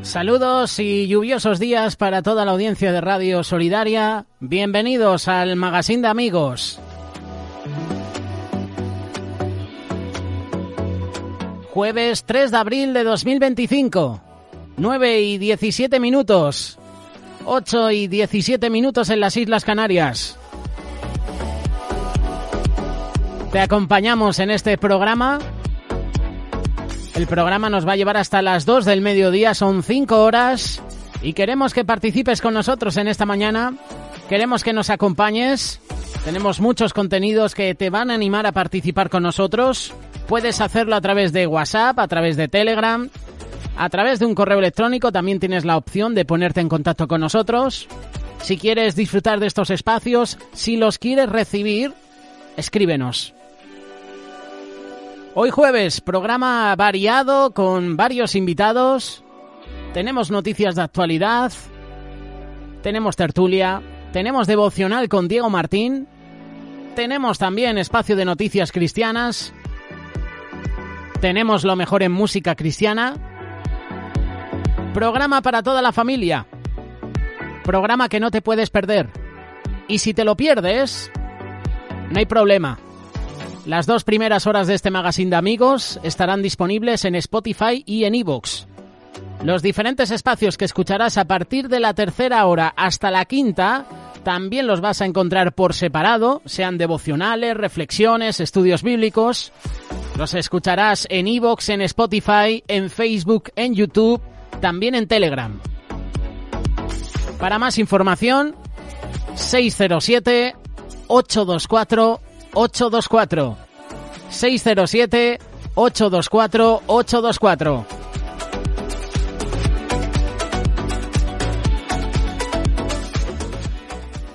Saludos y lluviosos días para toda la audiencia de Radio Solidaria. Bienvenidos al Magazine de Amigos. Jueves 3 de abril de 2025. 9 y 17 minutos. 8 y 17 minutos en las Islas Canarias. Te acompañamos en este programa. El programa nos va a llevar hasta las 2 del mediodía, son 5 horas y queremos que participes con nosotros en esta mañana, queremos que nos acompañes, tenemos muchos contenidos que te van a animar a participar con nosotros, puedes hacerlo a través de WhatsApp, a través de Telegram, a través de un correo electrónico, también tienes la opción de ponerte en contacto con nosotros. Si quieres disfrutar de estos espacios, si los quieres recibir, escríbenos. Hoy jueves, programa variado con varios invitados. Tenemos noticias de actualidad, tenemos tertulia, tenemos devocional con Diego Martín, tenemos también espacio de noticias cristianas, tenemos lo mejor en música cristiana, programa para toda la familia, programa que no te puedes perder. Y si te lo pierdes, no hay problema. Las 2 primeras horas de este Magazine de Amigos estarán disponibles en Spotify y en iVoox. Los diferentes espacios que escucharás a partir de la 3ª hora hasta la 5ª también los vas a encontrar por separado, sean devocionales, reflexiones, estudios bíblicos. Los escucharás en iVoox, en Spotify, en Facebook, en YouTube, también en Telegram. Para más información, 607-824-824. 607-824-824.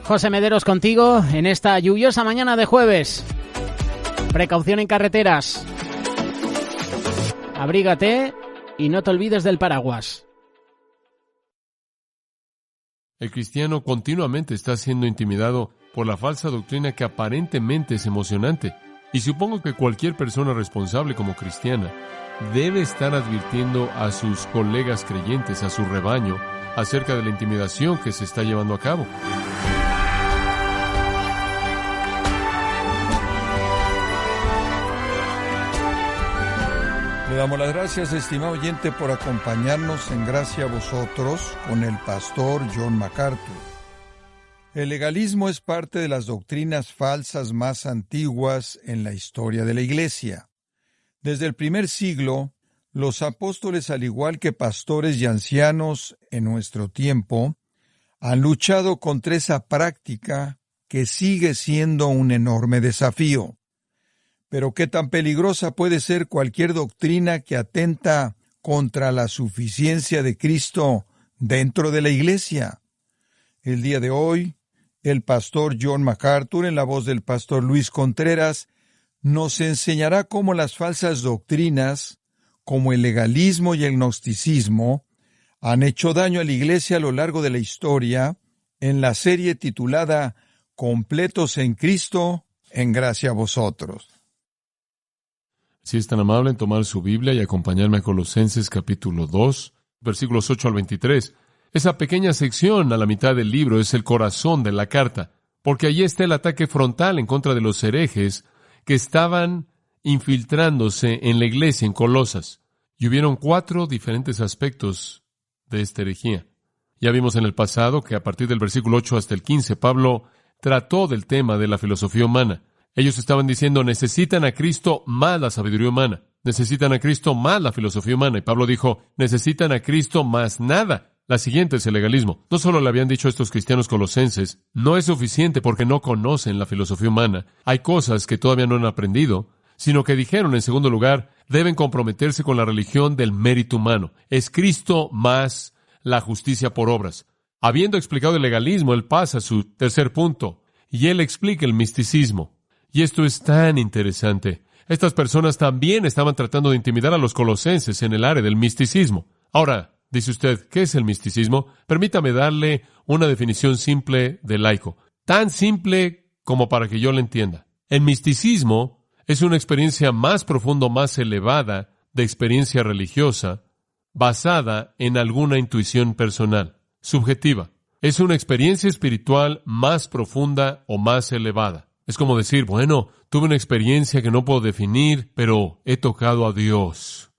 José Mederos contigo en esta lluviosa mañana de jueves. Precaución en carreteras. Abrígate y no te olvides del paraguas. El cristiano continuamente está siendo intimidado por la falsa doctrina que aparentemente es emocionante. Y supongo que cualquier persona responsable como cristiana debe estar advirtiendo a sus colegas creyentes, a su rebaño, acerca de la intimidación que se está llevando a cabo. Le damos las gracias, estimado oyente, por acompañarnos en Gracia a Vosotros con el pastor John MacArthur. El legalismo es parte de las doctrinas falsas más antiguas en la historia de la Iglesia. Desde el primer siglo, los apóstoles, al igual que pastores y ancianos en nuestro tiempo, han luchado contra esa práctica que sigue siendo un enorme desafío. Pero ¿qué tan peligrosa puede ser cualquier doctrina que atenta contra la suficiencia de Cristo dentro de la Iglesia? El día de hoy, el pastor John MacArthur, en la voz del pastor Luis Contreras, nos enseñará cómo las falsas doctrinas, como el legalismo y el gnosticismo, han hecho daño a la Iglesia a lo largo de la historia, en la serie titulada Completos en Cristo, en gracia a vosotros. Si es tan amable en tomar su Biblia y acompañarme a Colosenses capítulo 2, versículos 8 al 23. Esa pequeña sección a la mitad del libro es el corazón de la carta, porque allí está el ataque frontal en contra de los herejes que estaban infiltrándose en la iglesia en Colosas. Y hubieron 4 diferentes aspectos de esta herejía. Ya vimos en el pasado que a partir del versículo 8 hasta el 15, Pablo trató del tema de la filosofía humana. Ellos estaban diciendo, necesitan a Cristo más la sabiduría humana, necesitan a Cristo más la filosofía humana. Y Pablo dijo, necesitan a Cristo más nada. La siguiente es el legalismo. No solo le habían dicho a estos cristianos colosenses, no es suficiente porque no conocen la filosofía humana, hay cosas que todavía no han aprendido, sino que dijeron, en segundo lugar, deben comprometerse con la religión del mérito humano. Es Cristo más la justicia por obras. Habiendo explicado el legalismo, él pasa a su tercer punto, y él explica el misticismo. Y esto es tan interesante. Estas personas también estaban tratando de intimidar a los colosenses en el área del misticismo. Ahora, Dice usted, ¿qué es el misticismo? Permítame darle una definición simple de laico, tan simple como para que yo la entienda. El misticismo es una experiencia más profunda, más elevada de experiencia religiosa, basada en alguna intuición personal, subjetiva. Es una experiencia espiritual más profunda o más elevada. Es como decir, bueno, tuve una experiencia que no puedo definir, pero he tocado a Dios.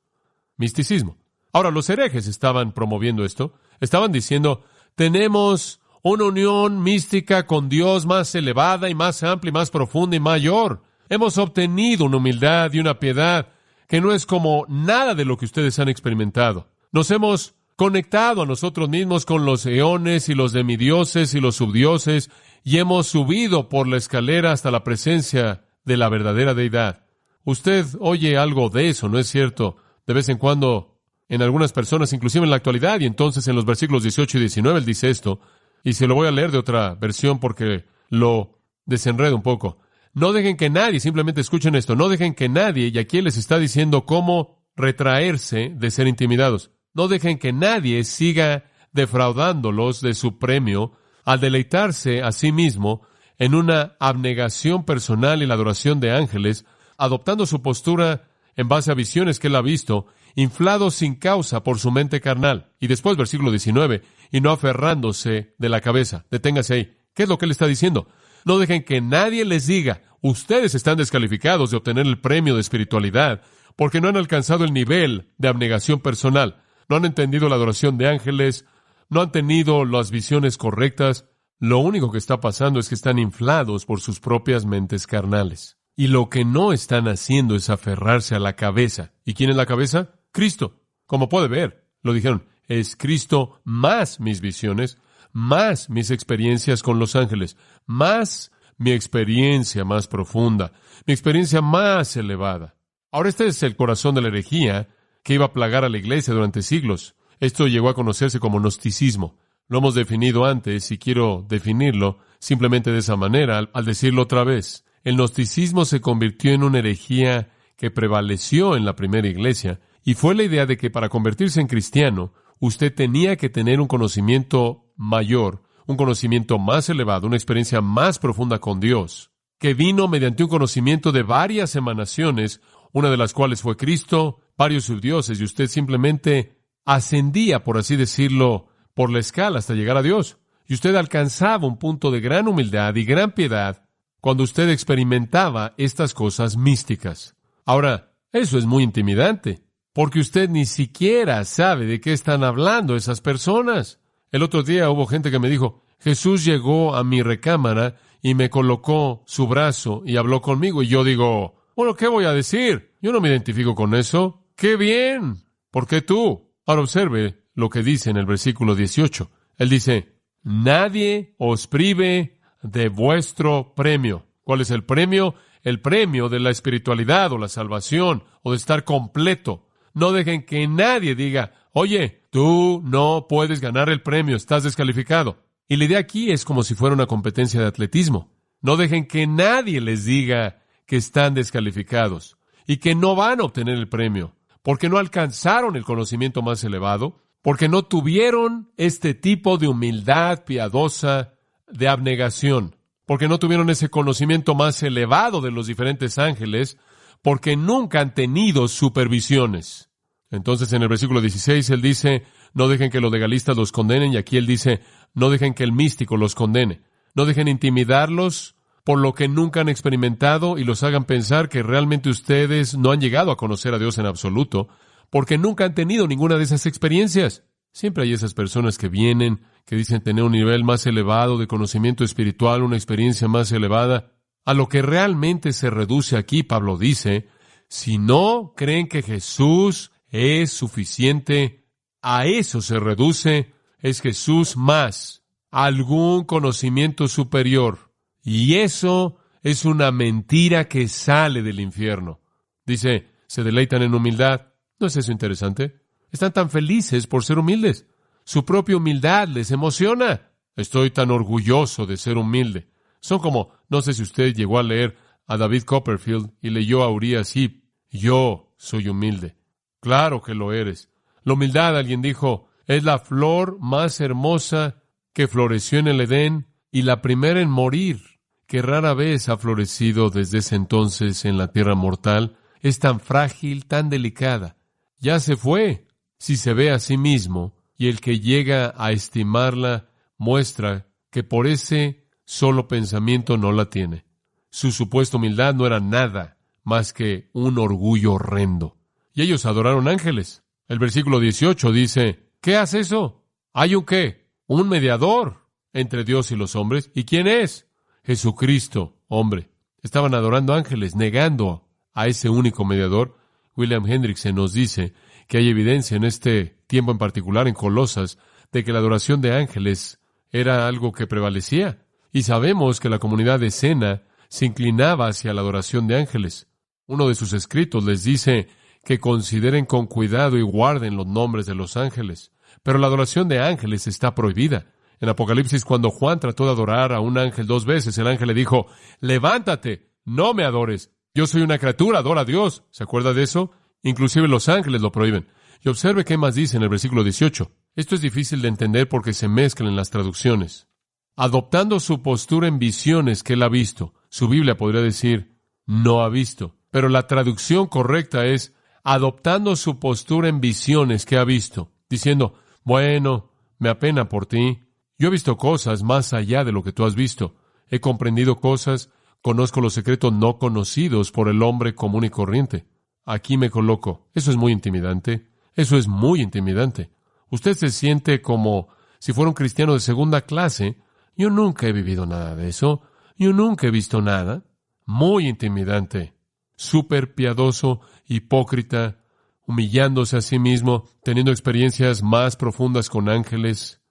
Misticismo. Ahora, los herejes estaban promoviendo esto. Estaban diciendo, tenemos una unión mística con Dios más elevada y más amplia y más profunda y mayor. Hemos obtenido una humildad y una piedad que no es como nada de lo que ustedes han experimentado. Nos hemos conectado a nosotros mismos con los eones y los demidioses y los subdioses y hemos subido por la escalera hasta la presencia de la verdadera deidad. Usted oye algo de eso, ¿no es cierto? De vez en cuando, en algunas personas, inclusive en la actualidad, y entonces en los versículos 18 y 19 él dice esto, y se lo voy a leer de otra versión porque lo desenredo un poco. No dejen que nadie, simplemente escuchen esto, no dejen que nadie, y aquí él les está diciendo cómo retraerse de ser intimidados. No dejen que nadie siga defraudándolos de su premio al deleitarse a sí mismo en una abnegación personal y la adoración de ángeles, adoptando su postura en base a visiones que él ha visto, inflados sin causa por su mente carnal. Y después, versículo 19, y no aferrándose de la cabeza. Deténgase ahí. ¿Qué es lo que él está diciendo? No dejen que nadie les diga, ustedes están descalificados de obtener el premio de espiritualidad porque no han alcanzado el nivel de abnegación personal. No han entendido la adoración de ángeles, no han tenido las visiones correctas. Lo único que está pasando es que están inflados por sus propias mentes carnales. Y lo que no están haciendo es aferrarse a la cabeza. ¿Y quién es la cabeza? Cristo. Como puede ver, lo dijeron, es Cristo más mis visiones, más mis experiencias con los ángeles, más mi experiencia más profunda, mi experiencia más elevada. Ahora este es el corazón de la herejía que iba a plagar a la iglesia durante siglos. Esto llegó a conocerse como gnosticismo. Lo hemos definido antes y quiero definirlo simplemente de esa manera al decirlo otra vez. El gnosticismo se convirtió en una herejía que prevaleció en la primera iglesia y fue la idea de que para convertirse en cristiano usted tenía que tener un conocimiento mayor, un conocimiento más elevado, una experiencia más profunda con Dios, que vino mediante un conocimiento de varias emanaciones, una de las cuales fue Cristo, varios subdioses, y usted simplemente ascendía, por así decirlo, por la escala hasta llegar a Dios. Y usted alcanzaba un punto de gran humildad y gran piedad cuando usted experimentaba estas cosas místicas. Ahora, eso es muy intimidante, porque usted ni siquiera sabe de qué están hablando esas personas. El otro día hubo gente que me dijo, Jesús llegó a mi recámara y me colocó su brazo y habló conmigo. Y yo digo, bueno, ¿qué voy a decir? Yo no me identifico con eso. ¡Qué bien! ¿Por qué tú? Ahora observe lo que dice en el versículo 18. Él dice, nadie os prive de vuestro premio. ¿Cuál es el premio? El premio de la espiritualidad o la salvación o de estar completo. No dejen que nadie diga, oye, tú no puedes ganar el premio, estás descalificado. Y la idea aquí es como si fuera una competencia de atletismo. No dejen que nadie les diga que están descalificados y que no van a obtener el premio, porque no alcanzaron el conocimiento más elevado, porque no tuvieron este tipo de humildad piadosa, de abnegación, porque no tuvieron ese conocimiento más elevado de los diferentes ángeles, porque nunca han tenido supervisiones. Entonces en el versículo 16 él dice, no dejen que los legalistas los condenen, y aquí él dice, no dejen que el místico los condene. No dejen intimidarlos por lo que nunca han experimentado y los hagan pensar que realmente ustedes no han llegado a conocer a Dios en absoluto, porque nunca han tenido ninguna de esas experiencias. Siempre hay esas personas que vienen, que dicen tener un nivel más elevado de conocimiento espiritual, una experiencia más elevada. A lo que realmente se reduce aquí, Pablo dice, si no creen que Jesús es suficiente, a eso se reduce, es Jesús más algún conocimiento superior. Y eso es una mentira que sale del infierno. Dice, se deleitan en humildad. ¿No es eso interesante? Están tan felices por ser humildes. Su propia humildad les emociona. Estoy tan orgulloso de ser humilde. Son como, no sé si usted llegó a leer a David Copperfield y leyó a Urias Heep. Yo soy humilde. Claro que lo eres. La humildad, alguien dijo, Es la flor más hermosa que floreció en el Edén y la primera en morir, que rara vez ha florecido desde ese entonces en la tierra mortal. Es tan frágil, tan delicada. Ya se fue, si se ve a sí mismo, y el que llega a estimarla muestra que por ese solo pensamiento no la tiene. Su supuesta humildad no era nada más que un orgullo horrendo. Y ellos adoraron ángeles. El versículo 18 dice, ¿qué hace eso? ¿Hay un qué? Un mediador entre Dios y los hombres. ¿Y quién es? Jesucristo, hombre. Estaban adorando ángeles, negando a ese único mediador. William Hendrickson nos dice que hay evidencia en este tiempo en particular, en Colosas, de que la adoración de ángeles era algo que prevalecía. Y sabemos que la comunidad de Sena se inclinaba hacia la adoración de ángeles. Uno de sus escritos les dice que consideren con cuidado y guarden los nombres de los ángeles. Pero la adoración de ángeles está prohibida. En Apocalipsis, cuando Juan trató de adorar a un ángel 2 veces, el ángel le dijo, levántate, no me adores. Yo soy una criatura, adora a Dios. ¿Se acuerda de eso? Inclusive los ángeles lo prohíben. Y observe qué más dice en el versículo 18. Esto es difícil de entender porque se mezclan en las traducciones. Adoptando su postura en visiones que él ha visto. Su Biblia podría decir, no ha visto. Pero la traducción correcta es, adoptando su postura en visiones que ha visto. Diciendo, bueno, me apena por ti. Yo he visto cosas más allá de lo que tú has visto. He comprendido cosas, conozco los secretos no conocidos por el hombre común y corriente. Aquí me coloco. Eso es muy intimidante. Eso es muy intimidante. Usted se siente como si fuera un cristiano de segunda clase. Yo nunca he vivido nada de eso. Yo nunca he visto nada. Muy intimidante. Súper piadoso, hipócrita, humillándose a sí mismo, teniendo experiencias más profundas con ángeles,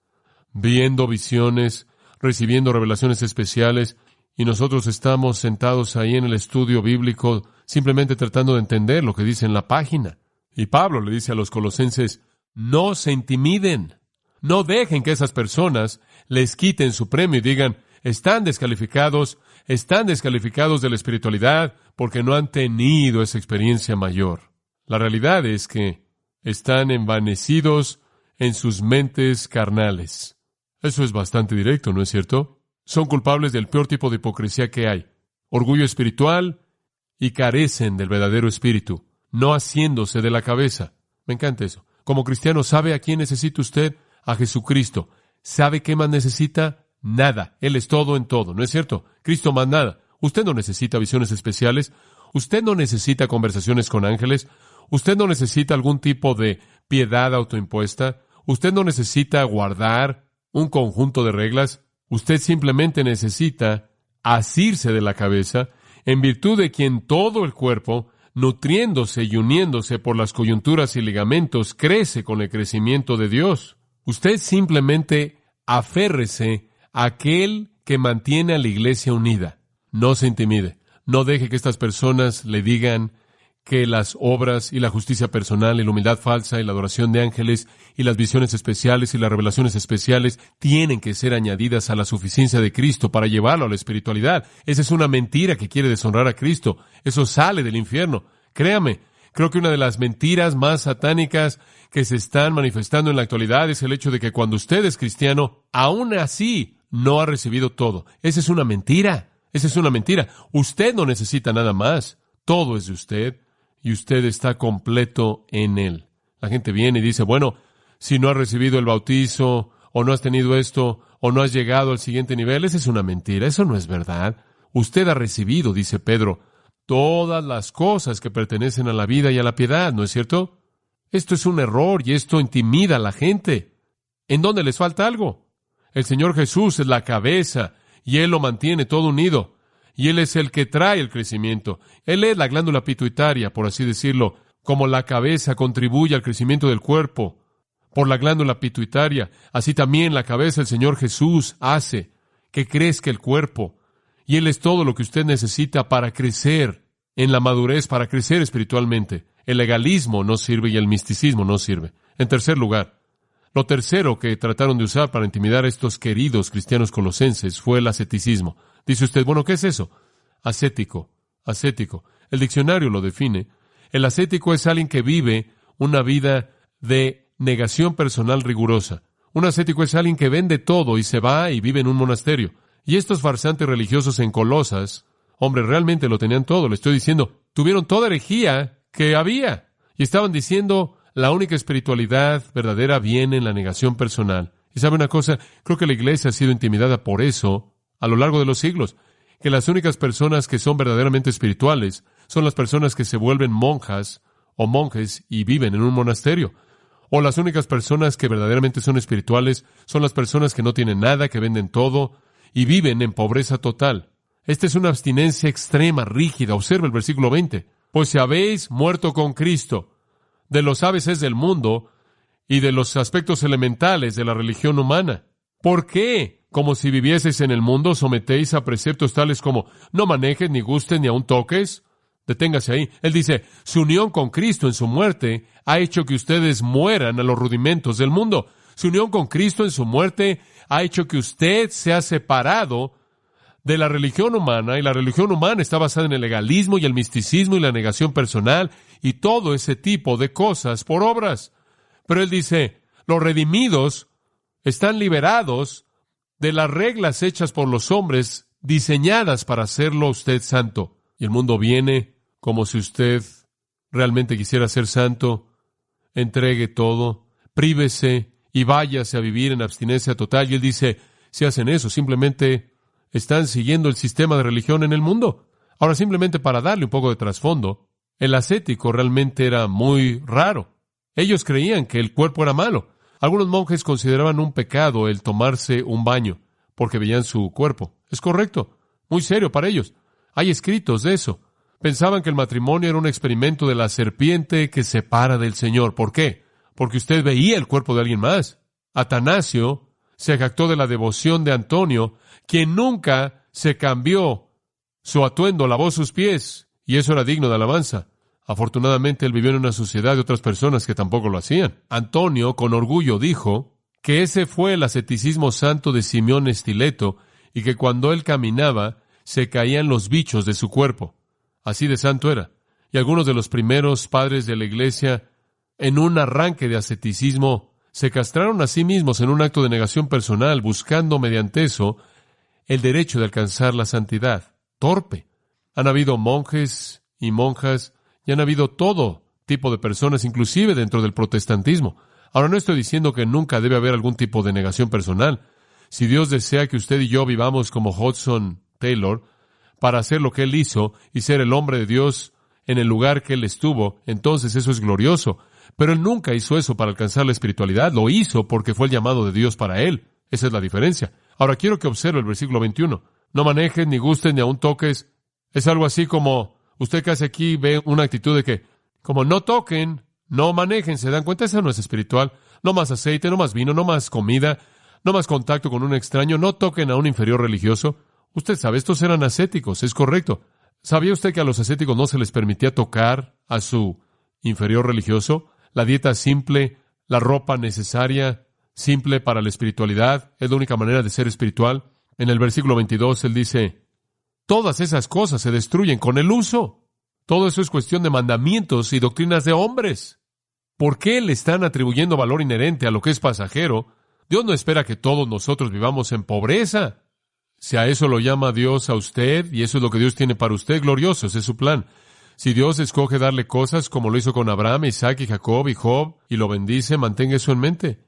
viendo visiones, recibiendo revelaciones especiales, y nosotros estamos sentados ahí en el estudio bíblico simplemente tratando de entender lo que dice en la página. Y Pablo le dice a los colosenses, no se intimiden, no dejen que esas personas les quiten su premio y digan, están descalificados de la espiritualidad porque no han tenido esa experiencia mayor. La realidad es que están envanecidos en sus mentes carnales. Eso es bastante directo, ¿no es cierto? Son culpables del peor tipo de hipocresía que hay. Orgullo espiritual y carecen del verdadero espíritu, no haciéndose de la cabeza. Me encanta eso. Como cristiano, ¿sabe a quién necesita usted? A Jesucristo. ¿Sabe qué más necesita? Nada. Él es todo en todo, ¿no es cierto? Cristo más nada. Usted no necesita visiones especiales. Usted no necesita conversaciones con ángeles. Usted no necesita algún tipo de piedad autoimpuesta. Usted no necesita guardar un conjunto de reglas. Usted simplemente necesita asirse de la cabeza, en virtud de quien todo el cuerpo, nutriéndose y uniéndose por las coyunturas y ligamentos, crece con el crecimiento de Dios. Usted simplemente aférrese a aquel que mantiene a la iglesia unida. No se intimide. No deje que estas personas le digan que las obras y la justicia personal y la humildad falsa y la adoración de ángeles y las visiones especiales y las revelaciones especiales tienen que ser añadidas a la suficiencia de Cristo para llevarlo a la espiritualidad. Esa es una mentira que quiere deshonrar a Cristo. Eso sale del infierno. Créame, creo que una de las mentiras más satánicas que se están manifestando en la actualidad es el hecho de que cuando usted es cristiano, aún así no ha recibido todo. Esa es una mentira. Esa es una mentira. Usted no necesita nada más. Todo es de usted. Y usted está completo en Él. La gente viene y dice, bueno, si no has recibido el bautizo, o no has tenido esto, o no has llegado al siguiente nivel, esa es una mentira, eso no es verdad. Usted ha recibido, dice Pedro, todas las cosas que pertenecen a la vida y a la piedad, ¿no es cierto? Esto es un error y esto intimida a la gente. ¿En dónde les falta algo? El Señor Jesús es la cabeza y Él lo mantiene todo unido. Y Él es el que trae el crecimiento. Él es la glándula pituitaria, por así decirlo, como la cabeza contribuye al crecimiento del cuerpo por la glándula pituitaria. Así también la cabeza, el Señor Jesús, hace que crezca el cuerpo. Y Él es todo lo que usted necesita para crecer en la madurez, para crecer espiritualmente. El legalismo no sirve y el misticismo no sirve. En tercer lugar, lo tercero que trataron de usar para intimidar a estos queridos cristianos colosenses fue el asceticismo. Dice usted, bueno, ¿qué es eso? Ascético. El diccionario lo define. El ascético es alguien que vive una vida de negación personal rigurosa. Un ascético es alguien que vende todo y se va y vive en un monasterio. Y estos farsantes religiosos en Colosas, hombre, realmente lo tenían todo. Le estoy diciendo, tuvieron toda herejía que había. Y estaban diciendo, la única espiritualidad verdadera viene en la negación personal. Y sabe una cosa, creo que la iglesia ha sido intimidada por eso a lo largo de los siglos, que las únicas personas que son verdaderamente espirituales son las personas que se vuelven monjas o monjes y viven en un monasterio. O las únicas personas que verdaderamente son espirituales son las personas que no tienen nada, que venden todo y viven en pobreza total. Esta es una abstinencia extrema, rígida. Observa el versículo 20. Pues si habéis muerto con Cristo de los ABCs del mundo y de los aspectos elementales de la religión humana. ¿Por qué? Como si vivieseis en el mundo, sometéis a preceptos tales como no manejes, ni gustes, ni aun toques. Deténgase ahí. Él dice, su unión con Cristo en su muerte ha hecho que ustedes mueran a los rudimentos del mundo. Su unión con Cristo en su muerte ha hecho que usted sea separado de la religión humana, y la religión humana está basada en el legalismo y el misticismo y la negación personal y todo ese tipo de cosas por obras. Pero él dice, los redimidos están liberados de las reglas hechas por los hombres, diseñadas para hacerlo usted santo. Y el mundo viene como si usted realmente quisiera ser santo, entregue todo, prívese y váyase a vivir en abstinencia total. Y él dice, si hacen eso, simplemente están siguiendo el sistema de religión en el mundo. Ahora, simplemente para darle un poco de trasfondo, el ascético realmente era muy raro. Ellos creían que el cuerpo era malo. Algunos monjes consideraban un pecado el tomarse un baño, porque veían su cuerpo. Es correcto, muy serio para ellos. Hay escritos de eso. Pensaban que el matrimonio era un experimento de la serpiente que separa del Señor. ¿Por qué? Porque usted veía el cuerpo de alguien más. Atanasio se jactó de la devoción de Antonio, quien nunca se cambió su atuendo, lavó sus pies, y eso era digno de alabanza. Afortunadamente, él vivió en una sociedad de otras personas que tampoco lo hacían. Antonio, con orgullo, dijo que ese fue el asceticismo santo de Simeón Estileto, y que cuando él caminaba, se caían los bichos de su cuerpo. Así de santo era. Y algunos de los primeros padres de la iglesia, en un arranque de asceticismo, se castraron a sí mismos en un acto de negación personal, buscando mediante eso el derecho de alcanzar la santidad. Torpe. Han habido monjes y monjas, y han habido todo tipo de personas, inclusive dentro del protestantismo. Ahora, no estoy diciendo que nunca debe haber algún tipo de negación personal. Si Dios desea que usted y yo vivamos como Hudson Taylor, para hacer lo que Él hizo y ser el hombre de Dios en el lugar que Él estuvo, entonces eso es glorioso. Pero Él nunca hizo eso para alcanzar la espiritualidad. Lo hizo porque fue el llamado de Dios para Él. Esa es la diferencia. Ahora quiero que observe el versículo 21. No manejes, ni gustes, ni aun toques. Es algo así como, usted que hace aquí ve una actitud de que, como no toquen, no manejen. ¿Se dan cuenta? Eso no es espiritual. No más aceite, no más vino, no más comida, no más contacto con un extraño. No toquen a un inferior religioso. Usted sabe, estos eran ascéticos, es correcto. ¿Sabía usted que a los ascéticos no se les permitía tocar a su inferior religioso? La dieta simple, la ropa necesaria, simple para la espiritualidad, es la única manera de ser espiritual. En el versículo 22 él dice, todas esas cosas se destruyen con el uso. Todo eso es cuestión de mandamientos y doctrinas de hombres. ¿Por qué le están atribuyendo valor inherente a lo que es pasajero? Dios no espera que todos nosotros vivamos en pobreza. Si a eso lo llama Dios a usted, y eso es lo que Dios tiene para usted, glorioso, ese es su plan. Si Dios escoge darle cosas como lo hizo con Abraham, Isaac y Jacob y Job, y lo bendice, mantenga eso en mente.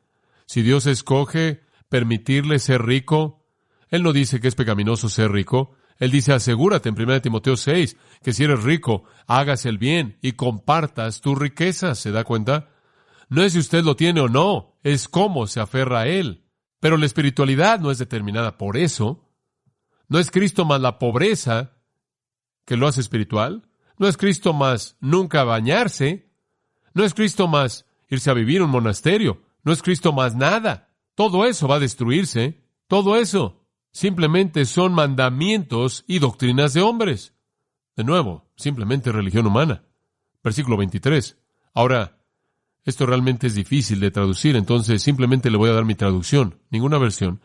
Si Dios escoge permitirle ser rico, Él no dice que es pecaminoso ser rico. Él dice, asegúrate en 1 Timoteo 6, que si eres rico, hagas el bien y compartas tus riquezas. ¿Se da cuenta? No es si usted lo tiene o no, es cómo se aferra a Él. Pero la espiritualidad no es determinada por eso. No es Cristo más la pobreza que lo hace espiritual. No es Cristo más nunca bañarse. No es Cristo más irse a vivir en un monasterio. No es Cristo más nada. Todo eso va a destruirse. Todo eso simplemente son mandamientos y doctrinas de hombres. De nuevo, simplemente religión humana. Versículo 23. Ahora, esto realmente es difícil de traducir, entonces simplemente le voy a dar mi traducción. Ninguna versión,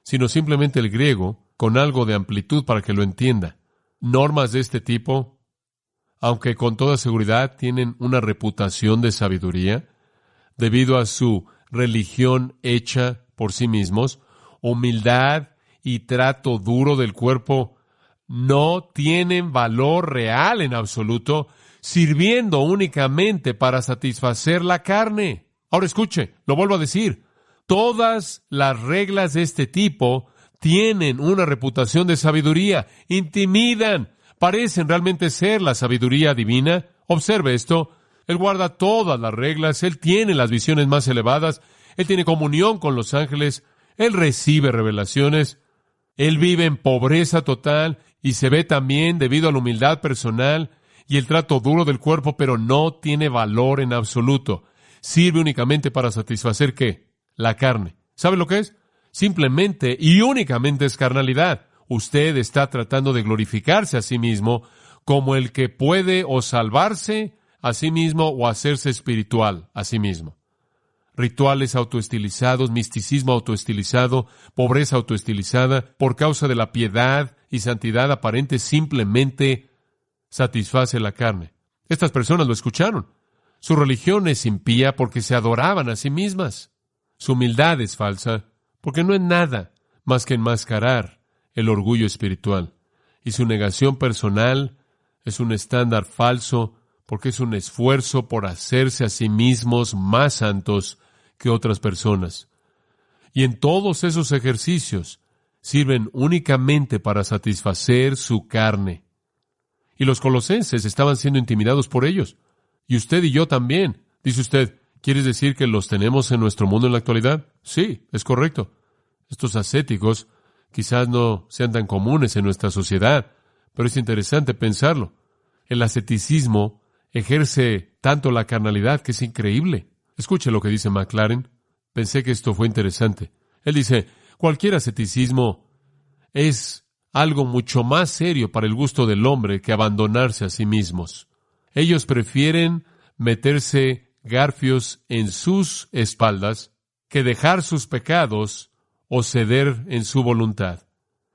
sino simplemente el griego con algo de amplitud para que lo entienda. Normas de este tipo, aunque con toda seguridad tienen una reputación de sabiduría, debido a su religión hecha por sí mismos, humildad y trato duro del cuerpo, no tienen valor real en absoluto, sirviendo únicamente para satisfacer la carne. Ahora escuche, lo vuelvo a decir, todas las reglas de este tipo tienen una reputación de sabiduría, intimidan, parecen realmente ser la sabiduría divina. Observe esto, Él guarda todas las reglas, Él tiene las visiones más elevadas, Él tiene comunión con los ángeles, Él recibe revelaciones, Él vive en pobreza total y se ve también debido a la humildad personal y el trato duro del cuerpo, pero no tiene valor en absoluto. Sirve únicamente para satisfacer, ¿qué? La carne. ¿Sabe lo que es? Simplemente y únicamente es carnalidad. Usted está tratando de glorificarse a sí mismo como el que puede o salvarse a sí mismo o hacerse espiritual a sí mismo. Rituales autoestilizados, misticismo autoestilizado, pobreza autoestilizada, por causa de la piedad y santidad aparente, simplemente satisface la carne. Estas personas lo escucharon. Su religión es impía porque se adoraban a sí mismas. Su humildad es falsa porque no es nada más que enmascarar el orgullo espiritual. Y su negación personal es un estándar falso porque es un esfuerzo por hacerse a sí mismos más santos que otras personas. Y en todos esos ejercicios sirven únicamente para satisfacer su carne. Y los colosenses estaban siendo intimidados por ellos. Y usted y yo también. Dice usted, ¿quiere decir que los tenemos en nuestro mundo en la actualidad? Sí, es correcto. Estos ascéticos quizás no sean tan comunes en nuestra sociedad, pero es interesante pensarlo. El asceticismo ejerce tanto la carnalidad que es increíble. Escuche lo que dice McLaren. Pensé que esto fue interesante. Él dice, cualquier asceticismo es algo mucho más serio para el gusto del hombre que abandonarse a sí mismos. Ellos prefieren meterse garfios en sus espaldas que dejar sus pecados o ceder en su voluntad.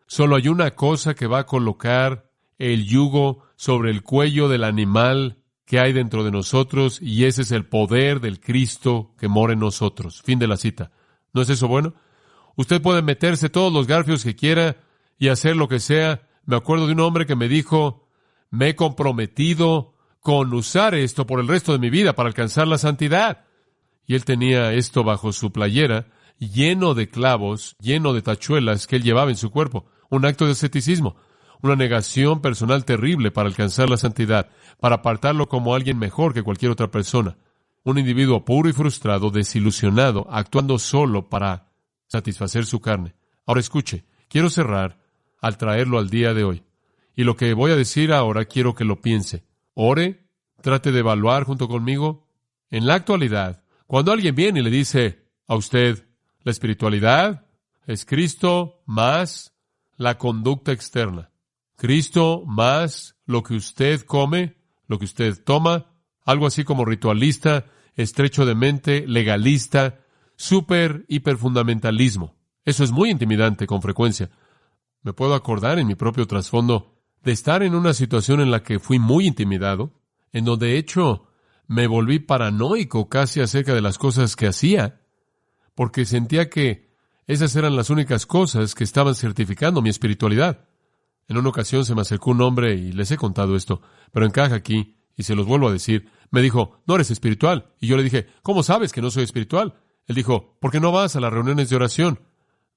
Solo hay una cosa que va a colocar el yugo sobre el cuello del animal que hay dentro de nosotros, y ese es el poder del Cristo que mora en nosotros. Fin de la cita. ¿No es eso bueno? Usted puede meterse todos los garfios que quiera y hacer lo que sea. Me acuerdo de un hombre que me dijo, me he comprometido con usar esto por el resto de mi vida para alcanzar la santidad. Y él tenía esto bajo su playera, lleno de clavos, lleno de tachuelas que él llevaba en su cuerpo. Un acto de asceticismo, una negación personal terrible para alcanzar la santidad, para apartarlo como alguien mejor que cualquier otra persona. Un individuo puro y frustrado, desilusionado, actuando solo para satisfacer su carne. Ahora escuche, quiero cerrar al traerlo al día de hoy. Y lo que voy a decir ahora quiero que lo piense. Ore, trate de evaluar junto conmigo. En la actualidad, cuando alguien viene y le dice a usted, la espiritualidad es Cristo más la conducta externa. Cristo más lo que usted come, lo que usted toma, algo así como ritualista, estrecho de mente, legalista, hiperfundamentalismo. Eso es muy intimidante con frecuencia. Me puedo acordar en mi propio trasfondo de estar en una situación en la que fui muy intimidado, en donde de hecho me volví paranoico casi acerca de las cosas que hacía, porque sentía que esas eran las únicas cosas que estaban certificando mi espiritualidad. En una ocasión se me acercó un hombre, y les he contado esto, pero encaja aquí, y se los vuelvo a decir. Me dijo, no eres espiritual. Y yo le dije, ¿cómo sabes que no soy espiritual? Él dijo, ¿por qué no vas a las reuniones de oración?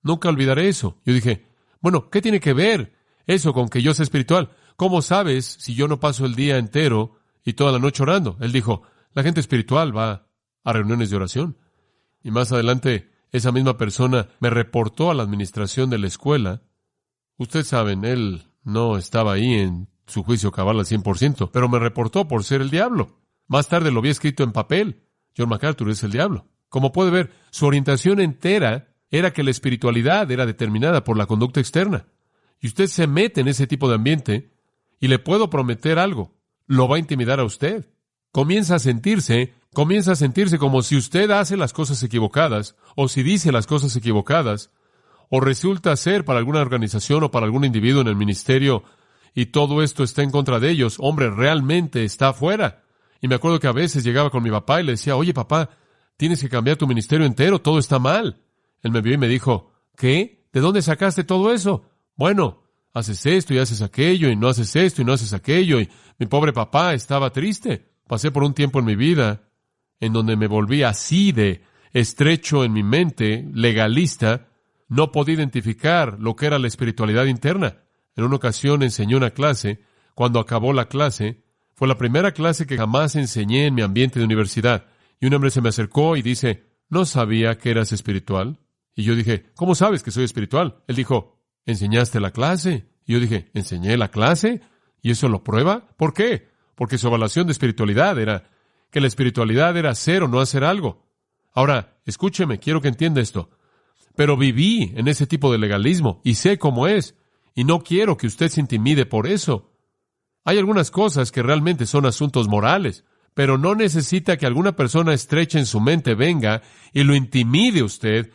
Nunca olvidaré eso. Yo dije, bueno, ¿qué tiene que ver eso con que yo sea espiritual? ¿Cómo sabes si yo no paso el día entero y toda la noche orando? Él dijo, la gente espiritual va a reuniones de oración. Y más adelante, esa misma persona me reportó a la administración de la escuela. Ustedes saben, él no estaba ahí en su juicio cabal al 100%, pero me reportó por ser el diablo. Más tarde lo había escrito en papel. John MacArthur es el diablo. Como puede ver, su orientación entera era que la espiritualidad era determinada por la conducta externa. Y usted se mete en ese tipo de ambiente, y le puedo prometer algo, lo va a intimidar a usted. Comienza a sentirse como si usted hace las cosas equivocadas, o si dice las cosas equivocadas, o resulta ser para alguna organización o para algún individuo en el ministerio, y todo esto está en contra de ellos. Hombre, realmente está afuera. Y me acuerdo que a veces llegaba con mi papá y le decía, oye papá, tienes que cambiar tu ministerio entero, todo está mal. Él me vio y me dijo, ¿qué? ¿De dónde sacaste todo eso? Bueno, haces esto y haces aquello, y no haces esto y no haces aquello, y mi pobre papá estaba triste. Pasé por un tiempo en mi vida en donde me volví así de estrecho en mi mente, legalista, no podía identificar lo que era la espiritualidad interna. En una ocasión enseñé una clase. Cuando acabó la clase, fue la primera clase que jamás enseñé en mi ambiente de universidad. Y un hombre se me acercó y dice, ¿no sabía que eras espiritual? Y yo dije, ¿cómo sabes que soy espiritual? Él dijo, ¿enseñaste la clase? Y yo dije, ¿enseñé la clase? ¿Y eso lo prueba? ¿Por qué? Porque su evaluación de espiritualidad era que la espiritualidad era hacer o no hacer algo. Ahora, escúcheme, quiero que entienda esto. Pero viví en ese tipo de legalismo y sé cómo es. Y no quiero que usted se intimide por eso. Hay algunas cosas que realmente son asuntos morales, pero no necesita que alguna persona estrecha en su mente venga y lo intimide usted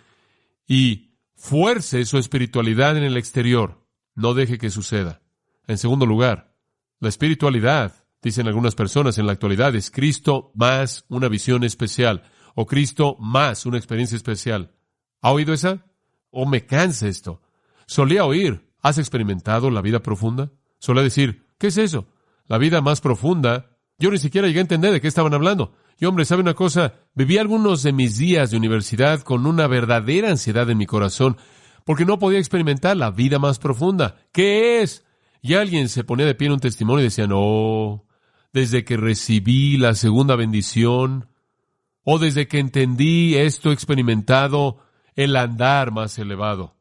y fuerce su espiritualidad en el exterior. No deje que suceda. En segundo lugar, la espiritualidad, dicen algunas personas en la actualidad, es Cristo más una visión especial o Cristo más una experiencia especial. ¿Ha oído esa? ¿O me cansa esto? Solía oír, ¿has experimentado la vida profunda? Solía decir, ¿qué es eso? La vida más profunda. Yo ni siquiera llegué a entender de qué estaban hablando. Y hombre, ¿sabe una cosa? Viví algunos de mis días de universidad con una verdadera ansiedad en mi corazón, porque no podía experimentar la vida más profunda. ¿Qué es? Y alguien se ponía de pie en un testimonio y decía, no, desde que recibí la segunda bendición, o desde que entendí esto, he experimentado el andar más elevado.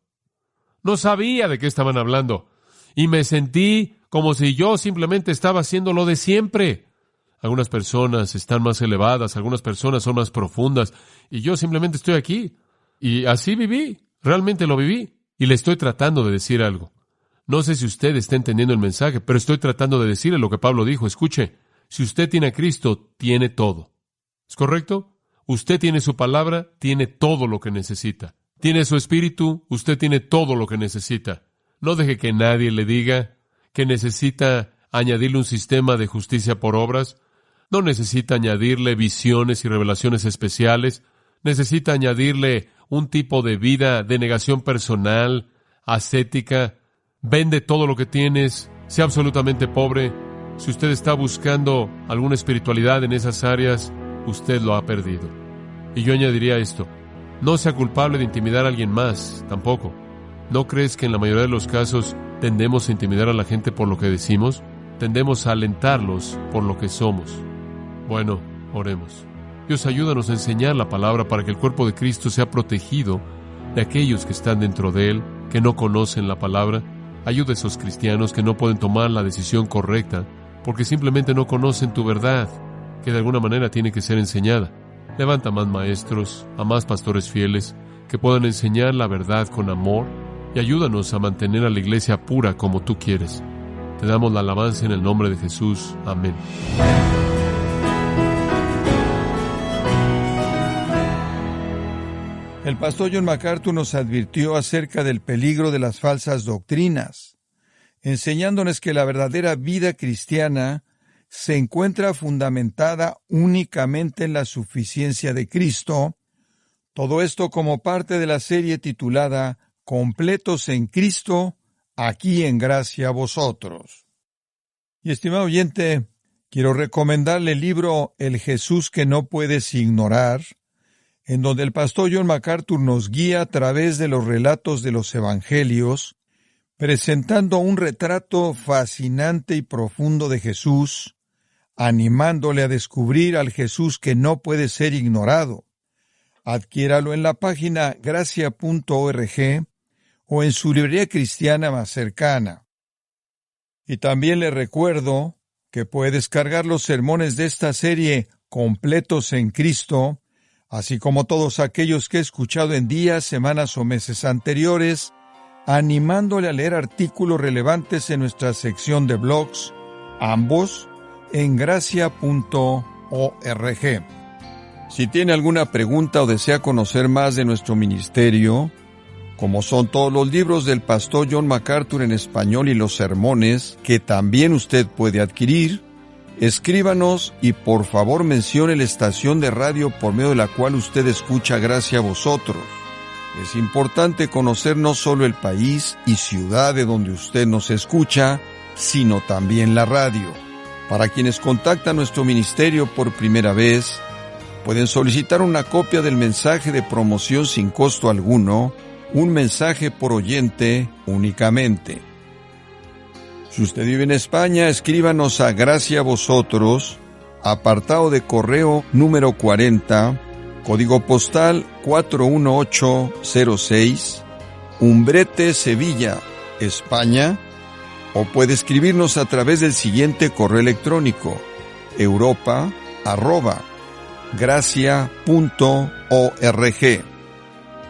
No sabía de qué estaban hablando, y me sentí como si yo simplemente estaba haciendo lo de siempre. Algunas personas están más elevadas, algunas personas son más profundas, y yo simplemente estoy aquí. Y así viví, realmente lo viví, y le estoy tratando de decir algo. No sé si usted está entendiendo el mensaje, pero estoy tratando de decirle lo que Pablo dijo. Escuche, si usted tiene a Cristo, tiene todo. ¿Es correcto? Usted tiene su palabra, tiene todo lo que necesita. Tiene su espíritu, usted tiene todo lo que necesita. No deje que nadie le diga que necesita añadirle un sistema de justicia por obras. No necesita añadirle visiones y revelaciones especiales. Necesita añadirle un tipo de vida de negación personal, ascética. Vende todo lo que tienes, sea absolutamente pobre. Si usted está buscando alguna espiritualidad en esas áreas, usted lo ha perdido. Y yo añadiría esto, no sea culpable de intimidar a alguien más, tampoco. ¿No crees que en la mayoría de los casos tendemos a intimidar a la gente por lo que decimos? Tendemos a alentarlos por lo que somos. Bueno, oremos. Dios, ayúdanos a enseñar la palabra para que el cuerpo de Cristo sea protegido de aquellos que están dentro de Él, que no conocen la palabra. Ayuda a esos cristianos que no pueden tomar la decisión correcta porque simplemente no conocen tu verdad, que de alguna manera tiene que ser enseñada. Levanta más maestros, a más pastores fieles, que puedan enseñar la verdad con amor, y ayúdanos a mantener a la iglesia pura como tú quieres. Te damos la alabanza en el nombre de Jesús. Amén. El pastor John MacArthur nos advirtió acerca del peligro de las falsas doctrinas, enseñándonos que la verdadera vida cristiana se encuentra fundamentada únicamente en la suficiencia de Cristo, todo esto como parte de la serie titulada Completos en Cristo, aquí en gracia a vosotros. Y estimado oyente, quiero recomendarle el libro El Jesús que no puedes ignorar, en donde el pastor John MacArthur nos guía a través de los relatos de los evangelios, presentando un retrato fascinante y profundo de Jesús, animándole a descubrir al Jesús que no puede ser ignorado. Adquiéralo en la página gracia.org o en su librería cristiana más cercana. Y también le recuerdo que puede descargar los sermones de esta serie Completos en Cristo, así como todos aquellos que he escuchado en días, semanas o meses anteriores, animándole a leer artículos relevantes en nuestra sección de blogs, ambos en gracia.org. Si tiene alguna pregunta o desea conocer más de nuestro ministerio, como son todos los libros del pastor John MacArthur en español y los sermones que también usted puede adquirir, Escríbanos y por favor mencione la estación de radio por medio de la cual usted escucha Gracia a Vosotros. Es importante conocer no solo el país y ciudad de donde usted nos escucha, sino también la radio. Para quienes contactan nuestro ministerio por primera vez, pueden solicitar una copia del mensaje de promoción sin costo alguno, un mensaje por oyente únicamente. Si usted vive en España, escríbanos a Gracia a Vosotros, apartado de correo número 40, código postal 41806, Umbrete, Sevilla, España, o puede escribirnos a través del siguiente correo electrónico, europa@gracia.org.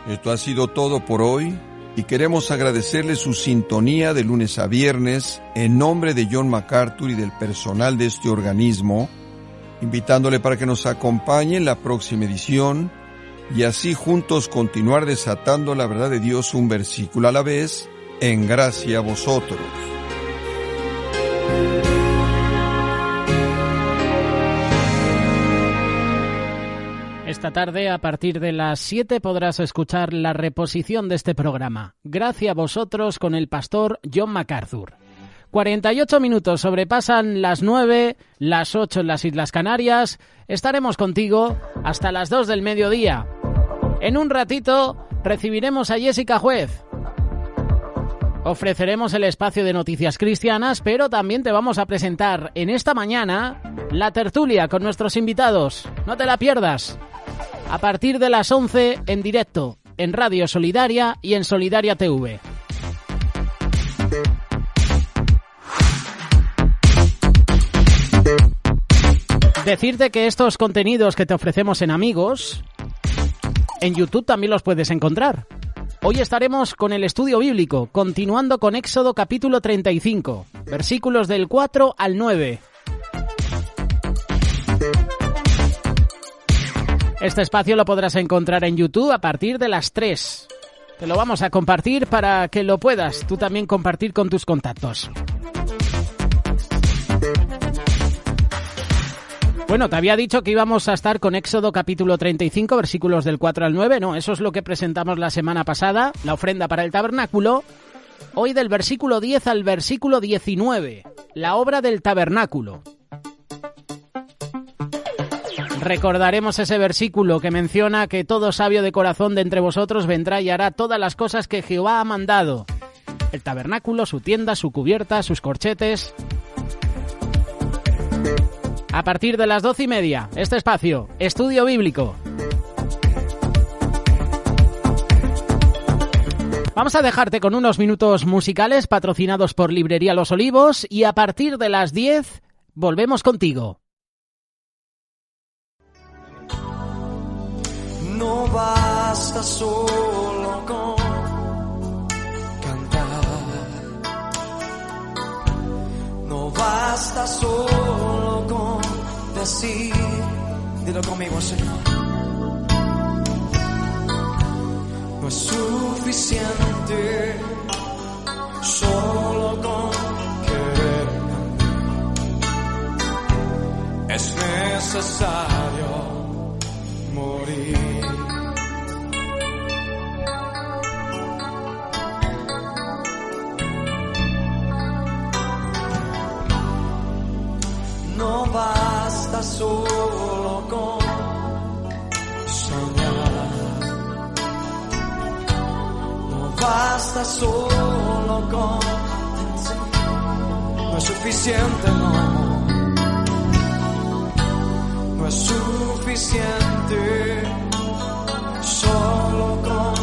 Esto ha sido todo por hoy y queremos agradecerle su sintonía de lunes a viernes en nombre de John MacArthur y del personal de este organismo, invitándole para que nos acompañe en la próxima edición y así juntos continuar desatando la verdad de Dios un versículo a la vez en Gracia a Vosotros. Esta tarde, a partir de las 7, podrás escuchar la reposición de este programa. Gracias a vosotros con el pastor John MacArthur. 48 minutos sobrepasan las 9, las 8 en las Islas Canarias. Estaremos contigo hasta las 2 del mediodía. En un ratito recibiremos a Jessica Juez. Ofreceremos el espacio de noticias cristianas, pero también te vamos a presentar en esta mañana la tertulia con nuestros invitados. No te la pierdas. A partir de las 11 en directo, en Radio Solidaria y en Solidaria TV. Decirte que estos contenidos que te ofrecemos en Amigos, en YouTube también los puedes encontrar. Hoy estaremos con el estudio bíblico, continuando con Éxodo capítulo 35, versículos del 4 al 9. Este espacio lo podrás encontrar en YouTube a partir de las 3. Te lo vamos a compartir para que lo puedas tú también compartir con tus contactos. Bueno, te había dicho que íbamos a estar con Éxodo capítulo 35, versículos del 4 al 9. No, eso es lo que presentamos la semana pasada, la ofrenda para el tabernáculo. Hoy del versículo 10 al versículo 19, la obra del tabernáculo. Recordaremos ese versículo que menciona que todo sabio de corazón de entre vosotros vendrá y hará todas las cosas que Jehová ha mandado. El tabernáculo, su tienda, su cubierta, sus corchetes. A partir de las 12:30, este espacio, Estudio Bíblico. Vamos a dejarte con unos minutos musicales patrocinados por Librería Los Olivos y a partir de las 10 volvemos contigo. No basta solo con cantar, no basta solo con decir, dilo conmigo, Señor. No es suficiente solo con querer, es necesario morir. No basta solo con soñar, no basta solo con no es suficiente, no es suficiente solo con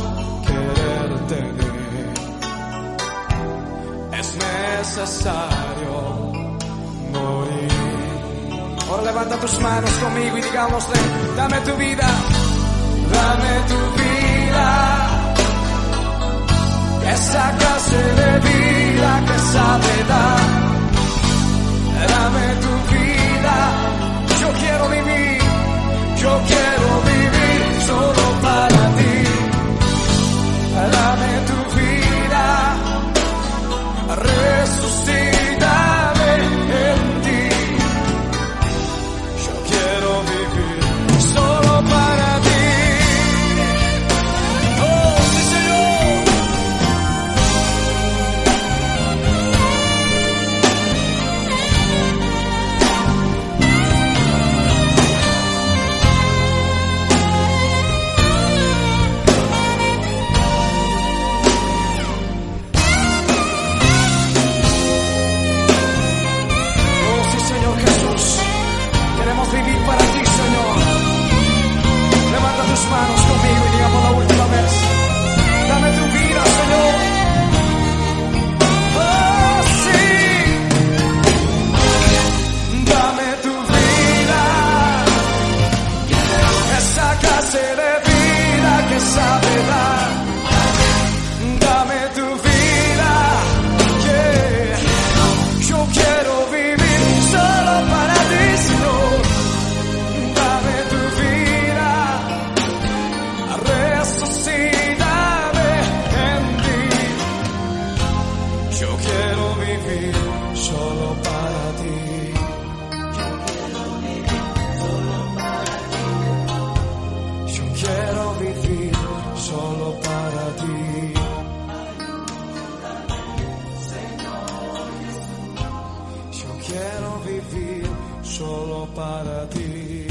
quererte, es necesario morir. Ahora levanta tus manos conmigo y digámosle, dame tu vida, esa clase de vida que sabe dar. Dame tu vida, yo quiero vivir solo para ti. Dame tu vida, resucítame en ti. para ti. Yo quiero vivir solo para ti.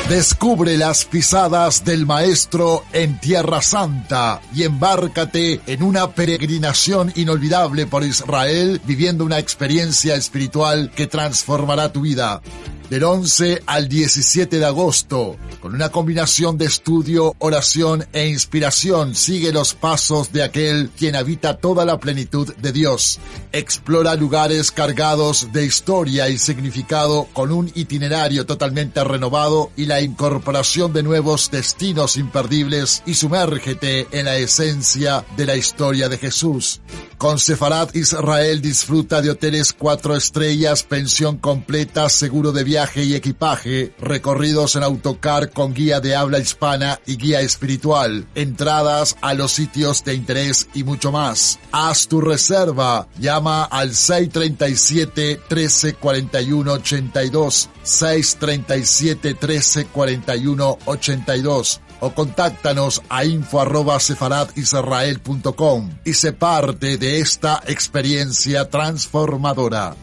Descubre las pisadas del Maestro en Tierra Santa y embárcate en una peregrinación inolvidable por Israel, viviendo una experiencia espiritual que transformará tu vida. Del 11 al 17 de agosto, con una combinación de estudio, oración e inspiración, sigue los pasos de aquel quien habita toda la plenitud de Dios. Explora lugares cargados de historia y significado con un itinerario totalmente renovado y la incorporación de nuevos destinos imperdibles, y sumérgete en la esencia de la historia de Jesús. Con Sefarat Israel disfruta de hoteles 4 estrellas, pensión completa, seguro de viaje y equipaje, recorridos en autocar con guía de habla hispana y guía espiritual, entradas a los sitios de interés y mucho más. Haz tu reserva, llama al 637-1341-82, 637-1341-82, o contáctanos a info@sefaradisrael.com y sé parte de esta experiencia transformadora.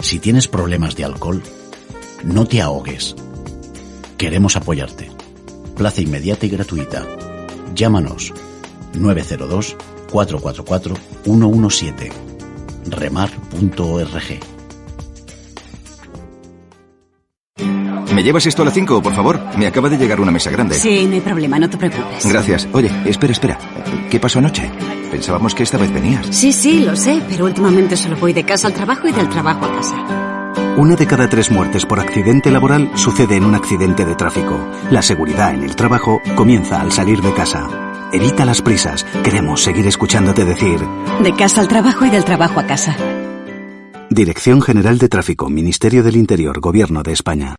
Si tienes problemas de alcohol, no te ahogues. Queremos apoyarte. Plaza inmediata y gratuita. Llámanos 902-444-117. remar.org. ¿Me llevas esto a la 5, por favor? Me acaba de llegar una mesa grande. Sí, no hay problema, no te preocupes. Gracias. Oye, espera. ¿Qué pasó anoche? Pensábamos que esta vez venías. Sí, lo sé, pero últimamente solo voy de casa al trabajo y del trabajo a casa. 1 de cada 3 muertes por accidente laboral sucede en un accidente de tráfico. La seguridad en el trabajo comienza al salir de casa. Evita las prisas. Queremos seguir escuchándote decir: de casa al trabajo y del trabajo a casa. Dirección General de Tráfico, Ministerio del Interior, Gobierno de España.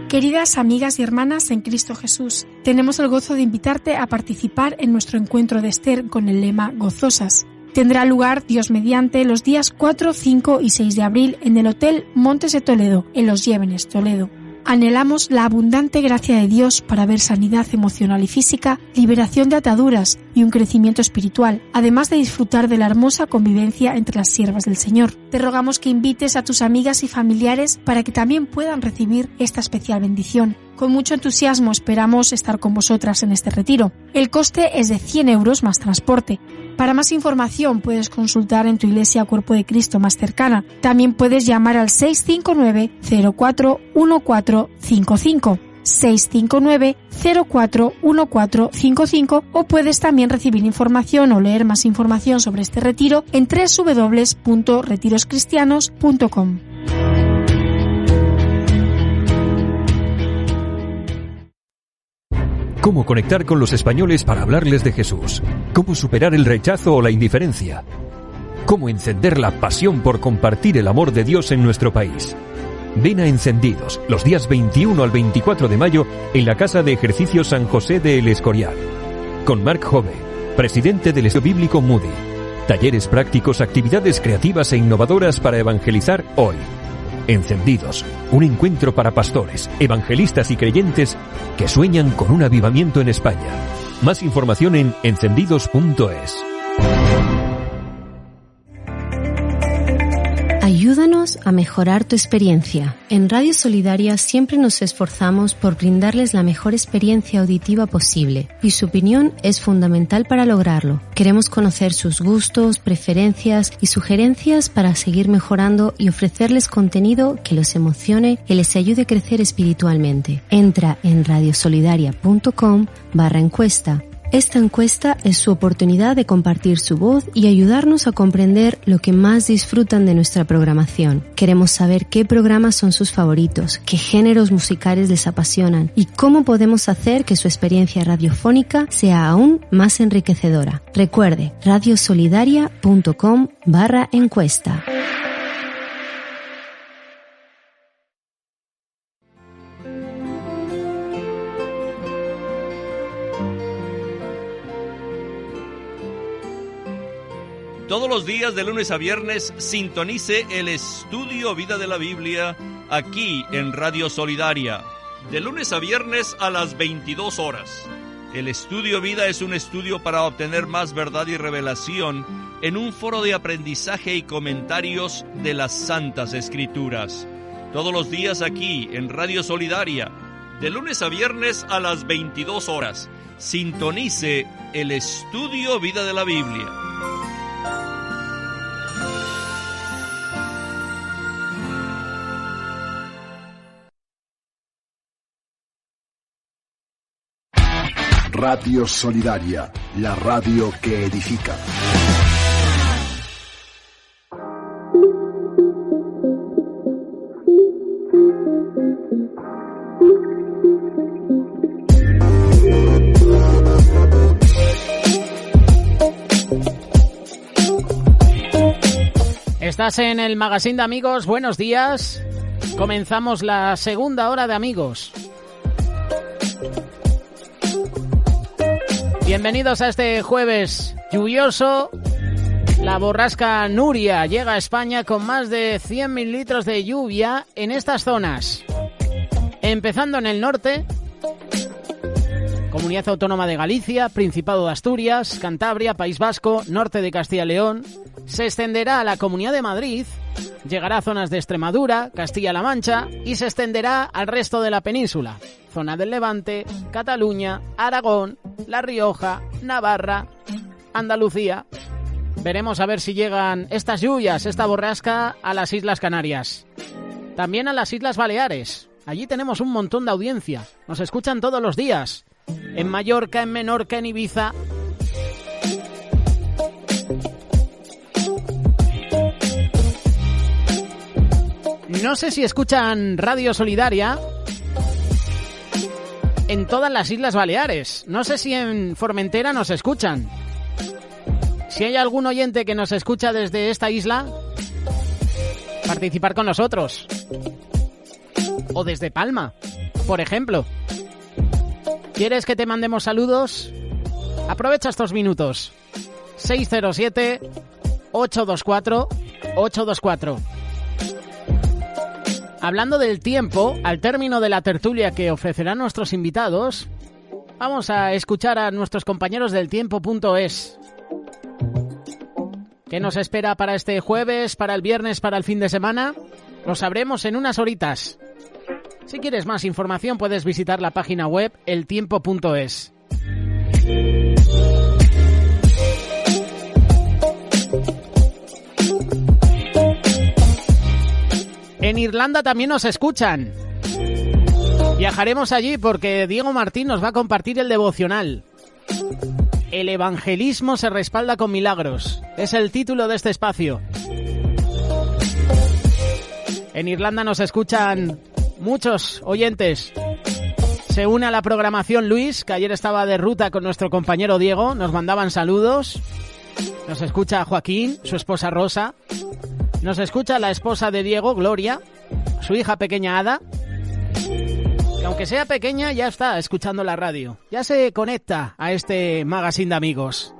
Queridas amigas y hermanas en Cristo Jesús, tenemos el gozo de invitarte a participar en nuestro encuentro de Esther con el lema Gozosas. Tendrá lugar, Dios mediante, los días 4, 5 y 6 de abril en el Hotel Montes de Toledo, en Los Llévenes, Toledo. Anhelamos la abundante gracia de Dios para ver sanidad emocional y física, liberación de ataduras y un crecimiento espiritual, además de disfrutar de la hermosa convivencia entre las siervas del Señor. Te rogamos que invites a tus amigas y familiares para que también puedan recibir esta especial bendición. Con mucho entusiasmo esperamos estar con vosotras en este retiro. El coste es de 100 euros más transporte. Para más información puedes consultar en tu iglesia Cuerpo de Cristo más cercana. También puedes llamar al 659-041455, 659-041455, o puedes también recibir información o leer más información sobre este retiro en www.retiroscristianos.com. ¿Cómo conectar con los españoles para hablarles de Jesús? ¿Cómo superar el rechazo o la indiferencia? ¿Cómo encender la pasión por compartir el amor de Dios en nuestro país? Ven a Encendidos los días 21 al 24 de mayo en la Casa de Ejercicios San José de El Escorial, con Mark Hove, presidente del Estudio Bíblico Moody. Talleres prácticos, actividades creativas e innovadoras para evangelizar hoy. Encendidos, un encuentro para pastores, evangelistas y creyentes que sueñan con un avivamiento en España. Más información en encendidos.es. Ayúdanos a mejorar tu experiencia. En Radio Solidaria siempre nos esforzamos por brindarles la mejor experiencia auditiva posible y su opinión es fundamental para lograrlo. Queremos conocer sus gustos, preferencias y sugerencias para seguir mejorando y ofrecerles contenido que los emocione y les ayude a crecer espiritualmente. Entra en radiosolidaria.com/encuesta. Esta encuesta es su oportunidad de compartir su voz y ayudarnos a comprender lo que más disfrutan de nuestra programación. Queremos saber qué programas son sus favoritos, qué géneros musicales les apasionan y cómo podemos hacer que su experiencia radiofónica sea aún más enriquecedora. Recuerde, radiosolidaria.com/encuesta. Todos los días de lunes a viernes sintonice el Estudio Vida de la Biblia aquí en Radio Solidaria. De lunes a viernes a las 22 horas. El Estudio Vida es un estudio para obtener más verdad y revelación en un foro de aprendizaje y comentarios de las Santas Escrituras. Todos los días aquí en Radio Solidaria. De lunes a viernes a las 22 horas. Sintonice el Estudio Vida de la Biblia. Radio Solidaria, la radio que edifica. Estás en el Magazine de Amigos, buenos días. Comenzamos la segunda hora de Amigos. Bienvenidos a este jueves lluvioso. La borrasca Nuria llega a España con más de 100.000 litros de lluvia en estas zonas. Empezando en el norte, Comunidad Autónoma de Galicia, Principado de Asturias, Cantabria, País Vasco, norte de Castilla y León. Se extenderá a la Comunidad de Madrid, llegará a zonas de Extremadura, Castilla-La Mancha y se extenderá al resto de la península. Zona del Levante, Cataluña, Aragón, La Rioja, Navarra, Andalucía. Veremos a ver si llegan estas lluvias, esta borrasca, a las Islas Canarias. También a las Islas Baleares. Allí tenemos un montón de audiencia. Nos escuchan todos los días. En Mallorca, en Menorca, en Ibiza. No sé si escuchan Radio Solidaria en todas las Islas Baleares. No sé si en Formentera nos escuchan. Si hay algún oyente que nos escucha desde esta isla, participar con nosotros. O desde Palma, por ejemplo. ¿Quieres que te mandemos saludos? Aprovecha estos minutos. 607-824-824. Hablando del tiempo, al término de la tertulia que ofrecerán nuestros invitados, vamos a escuchar a nuestros compañeros del tiempo.es. ¿Qué nos espera para este jueves, para el viernes, para el fin de semana? Lo sabremos en unas horitas. Si quieres más información puedes visitar la página web eltiempo.es. En Irlanda también nos escuchan. Viajaremos allí porque Diego Martín nos va a compartir el devocional. El evangelismo se respalda con milagros. Es el título de este espacio. En Irlanda nos escuchan muchos oyentes. Se une a la programación Luis, que ayer estaba de ruta con nuestro compañero Diego. Nos mandaban saludos. Nos escucha Joaquín, su esposa Rosa. Nos escucha la esposa de Diego, Gloria, su hija pequeña Ada, que aunque sea pequeña ya está escuchando la radio, ya se conecta a este magazine de amigos.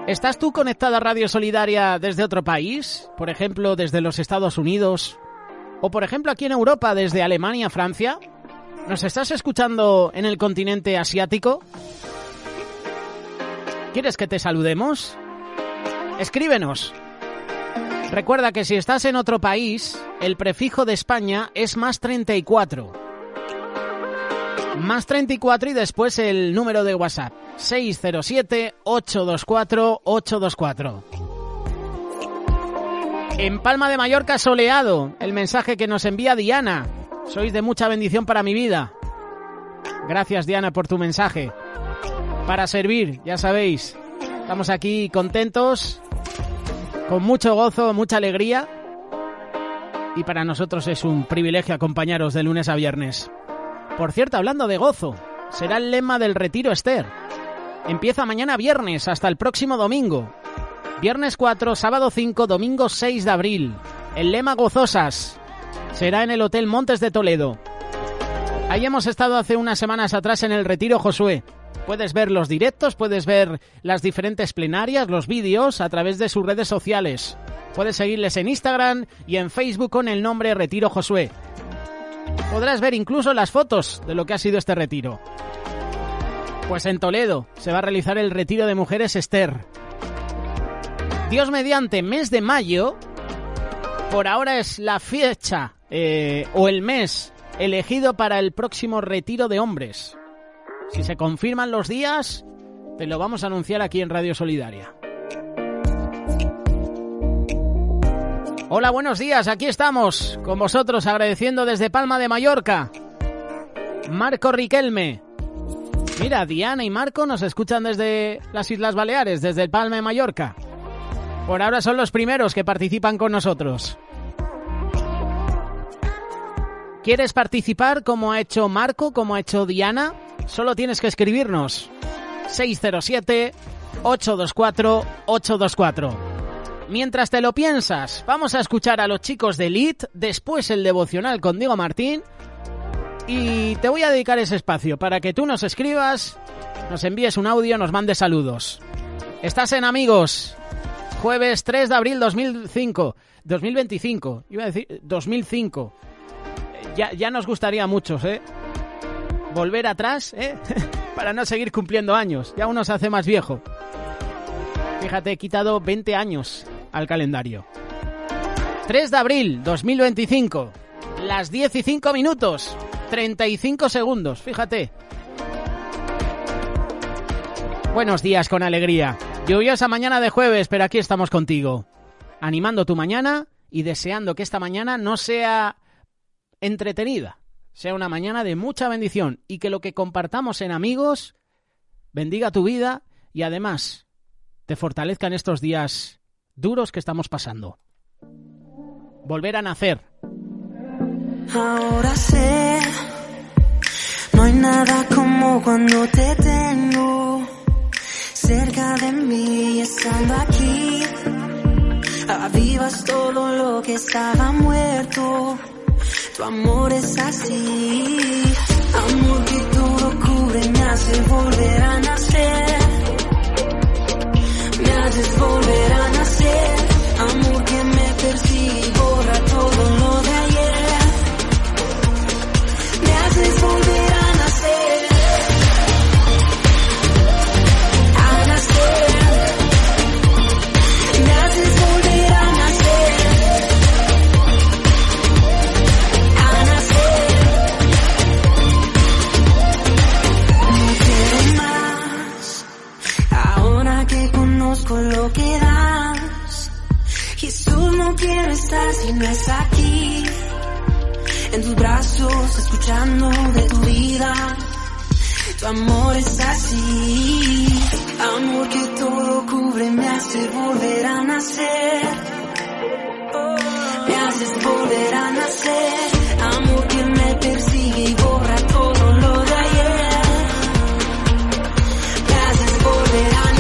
¿Estás tú conectada a Radio Solidaria desde otro país? Por ejemplo, desde los Estados Unidos, o por ejemplo aquí en Europa, desde Alemania, Francia. ¿Nos estás escuchando en el continente asiático? ¿Quieres que te saludemos? Escríbenos. Recuerda que si estás en otro país, el prefijo de España es más 34. Más 34 y después el número de WhatsApp. 607-824-824. En Palma de Mallorca soleado, el mensaje que nos envía Diana. Sois de mucha bendición para mi vida. Gracias, Diana, por tu mensaje. Para servir, ya sabéis. Estamos aquí contentos, con mucho gozo, mucha alegría. Y para nosotros es un privilegio acompañaros de lunes a viernes. Por cierto, hablando de gozo, será el lema del Retiro Esther. Empieza mañana viernes hasta el próximo domingo. Viernes 4, sábado 5, domingo 6 de abril. El lema Gozosas. Será en el Hotel Montes de Toledo. Ahí hemos estado hace unas semanas atrás en el Retiro Josué. Puedes ver los directos, puedes ver las diferentes plenarias, los vídeos a través de sus redes sociales. Puedes seguirles en Instagram y en Facebook con el nombre Retiro Josué. Podrás ver incluso las fotos de lo que ha sido este retiro. Pues en Toledo se va a realizar el Retiro de Mujeres Esther. Dios mediante, mes de mayo, por ahora es la fecha o el mes elegido para el próximo Retiro de Hombres. Si se confirman los días, te lo vamos a anunciar aquí en Radio Solidaria. Hola, buenos días, aquí estamos con vosotros agradeciendo desde Palma de Mallorca. Marco Riquelme. Mira, Diana y Marco nos escuchan desde las Islas Baleares, desde el Palma de Mallorca. Por ahora son los primeros que participan con nosotros. ¿Quieres participar como ha hecho Marco, como ha hecho Diana? Solo tienes que escribirnos 607-824-824. Mientras te lo piensas, vamos a escuchar a los chicos de Elite, después el devocional con Diego Martín, y te voy a dedicar ese espacio para que tú nos escribas, nos envíes un audio, nos mandes saludos. Estás en Amigos, jueves 3 de abril 2025, iba a decir 2005. Ya nos gustaría a muchos, volver atrás, para no seguir cumpliendo años. Ya uno se hace más viejo. Fíjate, he quitado 20 años al calendario. 3 de abril 2025, las 15 minutos, 35 segundos, fíjate. Buenos días con alegría. Lluviosa mañana de jueves, pero aquí estamos contigo. Animando tu mañana y deseando que esta mañana no sea entretenida, sea una mañana de mucha bendición y que lo que compartamos en Amigos bendiga tu vida y además te fortalezca en estos días duros que estamos pasando. Volver a nacer. Ahora sé, no hay nada como cuando te tengo cerca de mí, estando aquí, avivas todo lo que estaba muerto. Tu amor es así, amor que todo cubre, me hace volver a nacer, me haces volver a nacer, amor que me persigue y borra todo lo de ayer, me haces volver a nacer, me haces volver a nacer. Con lo que das, Jesús no quiere estar si no es aquí, en tus brazos, escuchando de tu vida. Tu amor es así, amor que todo cubre, me hace volver a nacer, me haces volver a nacer, amor que me persigue y borra todo lo de ayer, me haces volver a nacer.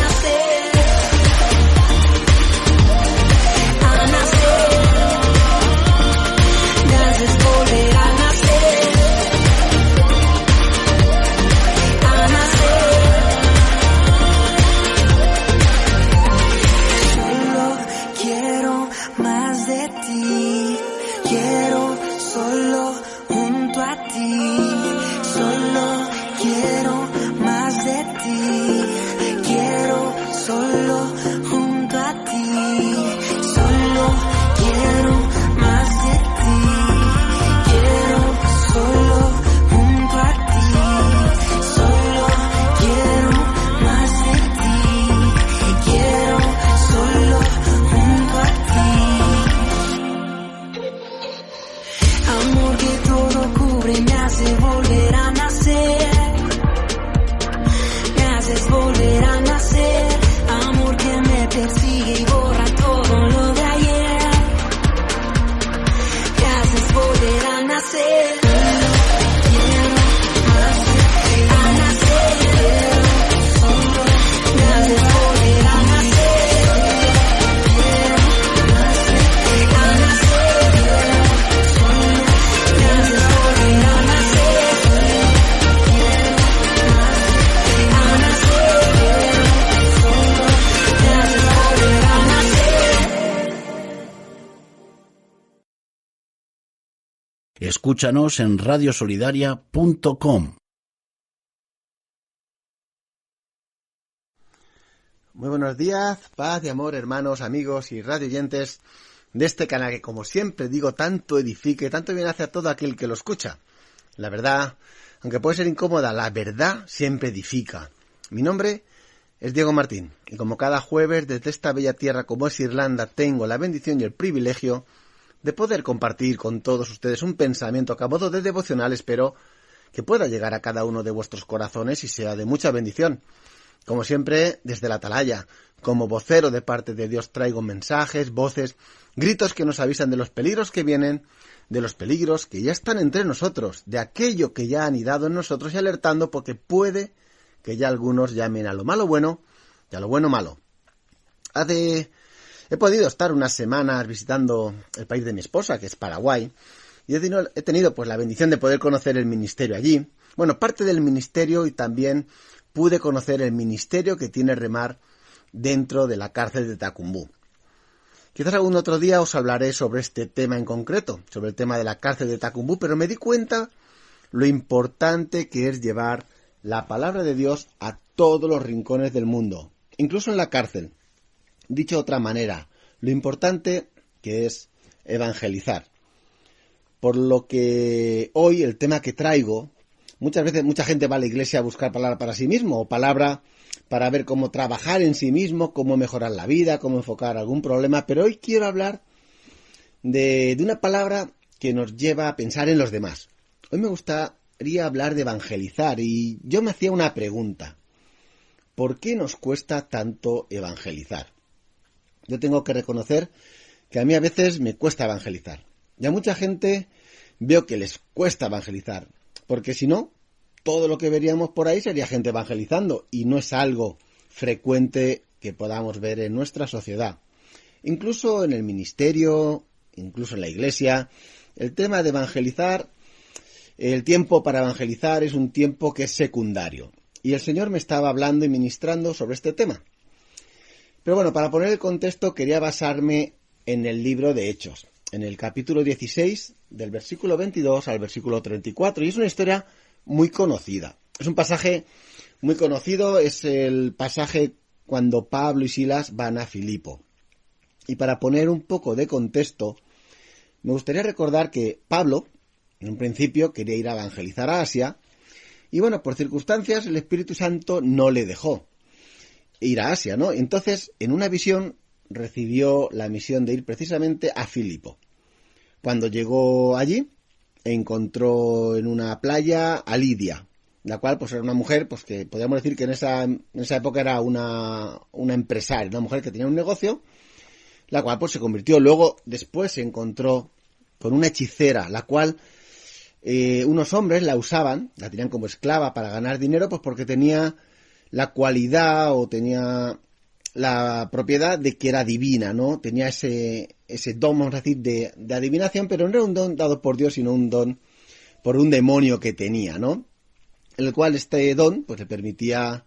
Escúchanos en radiosolidaria.com. Muy buenos días, paz y amor, hermanos, amigos y radioyentes de este canal que, como siempre digo, tanto edifica y tanto bien hace a todo aquel que lo escucha. La verdad, aunque puede ser incómoda, la verdad siempre edifica. Mi nombre es Diego Martín y como cada jueves desde esta bella tierra como es Irlanda tengo la bendición y el privilegio de poder compartir con todos ustedes un pensamiento que a modo de devocional espero que pueda llegar a cada uno de vuestros corazones y sea de mucha bendición. Como siempre, desde la atalaya, como vocero de parte de Dios traigo mensajes, voces, gritos que nos avisan de los peligros que vienen, de los peligros que ya están entre nosotros, de aquello que ya han anidado en nosotros y alertando porque puede que ya algunos llamen a lo malo bueno y a lo bueno malo. He podido estar unas semanas visitando el país de mi esposa, que es Paraguay, y he tenido pues la bendición de poder conocer el ministerio allí. Bueno, parte del ministerio y también pude conocer el ministerio que tiene Remar dentro de la cárcel de Tacumbú. Quizás algún otro día os hablaré sobre este tema en concreto, sobre el tema de la cárcel de Tacumbú, pero me di cuenta lo importante que es llevar la palabra de Dios a todos los rincones del mundo, incluso en la cárcel. Dicho de otra manera, lo importante que es evangelizar. Por lo que hoy el tema que traigo, muchas veces mucha gente va a la iglesia a buscar palabra para sí mismo o palabra para ver cómo trabajar en sí mismo, cómo mejorar la vida, cómo enfocar algún problema, pero hoy quiero hablar de una palabra que nos lleva a pensar en los demás. Hoy me gustaría hablar de evangelizar y yo me hacía una pregunta. ¿Por qué nos cuesta tanto evangelizar? Yo tengo que reconocer que a mí a veces me cuesta evangelizar. Y a mucha gente veo que les cuesta evangelizar. Porque si no, todo lo que veríamos por ahí sería gente evangelizando. Y no es algo frecuente que podamos ver en nuestra sociedad. Incluso en el ministerio, incluso en la iglesia, el tema de evangelizar, el tiempo para evangelizar es un tiempo que es secundario. Y el Señor me estaba hablando y ministrando sobre este tema. Pero bueno, para poner el contexto quería basarme en el libro de Hechos, en el capítulo 16, del versículo 22 al versículo 34, y es una historia muy conocida. Es un pasaje muy conocido, es el pasaje cuando Pablo y Silas van a Filipo. Y para poner un poco de contexto, me gustaría recordar que Pablo, en un principio, quería ir a evangelizar a Asia, y bueno, por circunstancias el Espíritu Santo no le dejó ir a Asia, ¿no? Entonces, en una visión, recibió la misión de ir precisamente a Filipo. Cuando llegó allí, encontró en una playa a Lidia, la cual pues era una mujer pues que podríamos decir que en esa época era una empresaria, una mujer que tenía un negocio, la cual pues se convirtió. Luego, después se encontró con una hechicera, la cual unos hombres la usaban, la tenían como esclava para ganar dinero, pues porque tenía la cualidad o tenía la propiedad de que era divina, ¿no? Tenía ese don, vamos a decir, de adivinación, pero no era un don dado por Dios, sino un don por un demonio que tenía, ¿no? En el cual este don, pues le permitía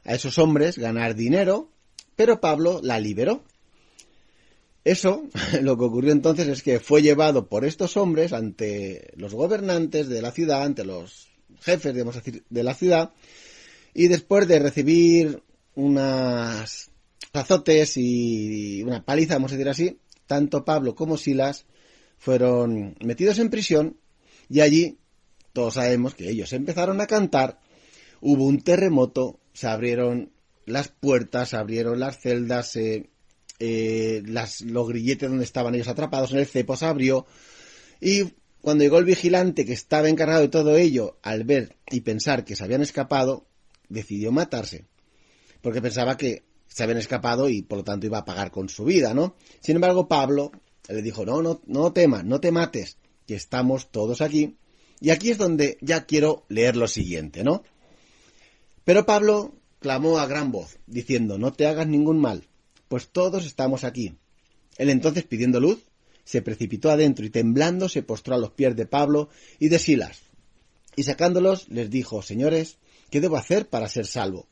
a esos hombres ganar dinero, pero Pablo la liberó. Eso, lo que ocurrió entonces es que fue llevado por estos hombres ante los gobernantes de la ciudad, ante los jefes, digamos decir, de la ciudad, y después de recibir unas azotes y una paliza, vamos a decir así, tanto Pablo como Silas fueron metidos en prisión y allí todos sabemos que ellos empezaron a cantar, hubo un terremoto, se abrieron las puertas, se abrieron las celdas, los grilletes donde estaban ellos atrapados en el cepo se abrió y cuando llegó el vigilante que estaba encargado de todo ello, al ver y pensar que se habían escapado, decidió matarse, porque pensaba que se habían escapado y por lo tanto iba a pagar con su vida, ¿no? Sin embargo, Pablo le dijo, no temas, no te mates, que estamos todos aquí. Y aquí es donde ya quiero leer lo siguiente, ¿no? Pero Pablo clamó a gran voz, diciendo, no te hagas ningún mal, pues todos estamos aquí. Él entonces, pidiendo luz, se precipitó adentro y temblando se postró a los pies de Pablo y de Silas. Y sacándolos les dijo, señores, ¿qué debo hacer para ser salvo?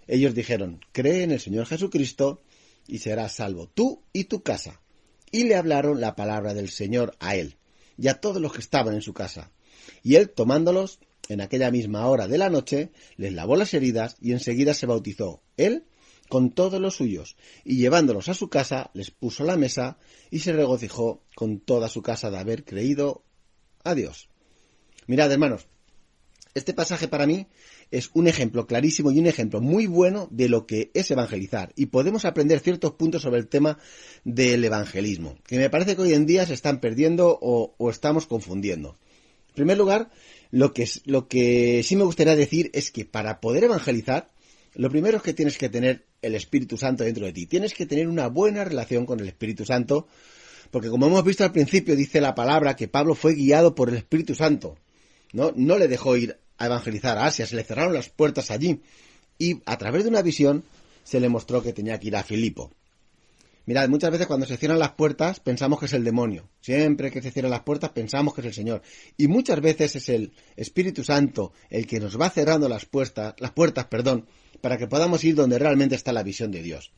Ellos dijeron, cree en el Señor Jesucristo y serás salvo, tú y tu casa. Y le hablaron la palabra del Señor a él. y a todos los que estaban en su casa. Y él, tomándolos en aquella misma hora de la noche, les lavó las heridas y enseguida se bautizó, él con todos los suyos, y llevándolos a su casa, les puso la mesa y se regocijó con toda su casa de haber creído a Dios. Mirad, hermanos, este pasaje para mí es un ejemplo clarísimo y un ejemplo muy bueno de lo que es evangelizar. Y podemos aprender ciertos puntos sobre el tema del evangelismo, que me parece que hoy en día se están perdiendo o estamos confundiendo. En primer lugar, lo que sí me gustaría decir es que para poder evangelizar, lo primero es que tienes que tener el Espíritu Santo dentro de ti. Tienes que tener una buena relación con el Espíritu Santo, porque como hemos visto al principio, dice la palabra que Pablo fue guiado por el Espíritu Santo. No le dejó ir a evangelizar a Asia, se le cerraron las puertas allí. Y a través de una visión se le mostró que tenía que ir a Filipo. Mirad, muchas veces cuando se cierran las puertas pensamos que es el demonio. Siempre que se cierran las puertas pensamos que es el Señor. Y muchas veces es el Espíritu Santo el que nos va cerrando las puertas, para que podamos ir donde realmente está la visión de Dios.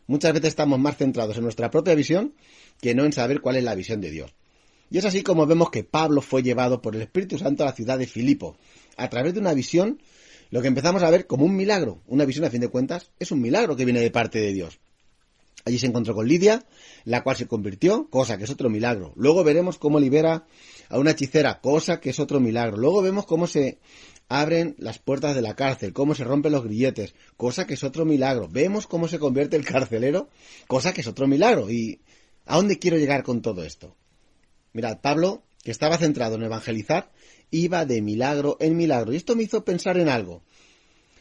Muchas veces estamos más centrados en nuestra propia visión que no en saber cuál es la visión de Dios. Y es así como vemos que Pablo fue llevado por el Espíritu Santo a la ciudad de Filipo. A través de una visión, lo que empezamos a ver como un milagro. Una visión, a fin de cuentas, es un milagro que viene de parte de Dios. Allí se encontró con Lidia, la cual se convirtió, cosa que es otro milagro. Luego veremos cómo libera a una hechicera, cosa que es otro milagro. Luego vemos cómo se abren las puertas de la cárcel, cómo se rompen los grilletes, cosa que es otro milagro. Vemos cómo se convierte el carcelero, cosa que es otro milagro. ¿Y a dónde quiero llegar con todo esto? Mirad, Pablo, que estaba centrado en evangelizar, iba de milagro en milagro. Y esto me hizo pensar en algo.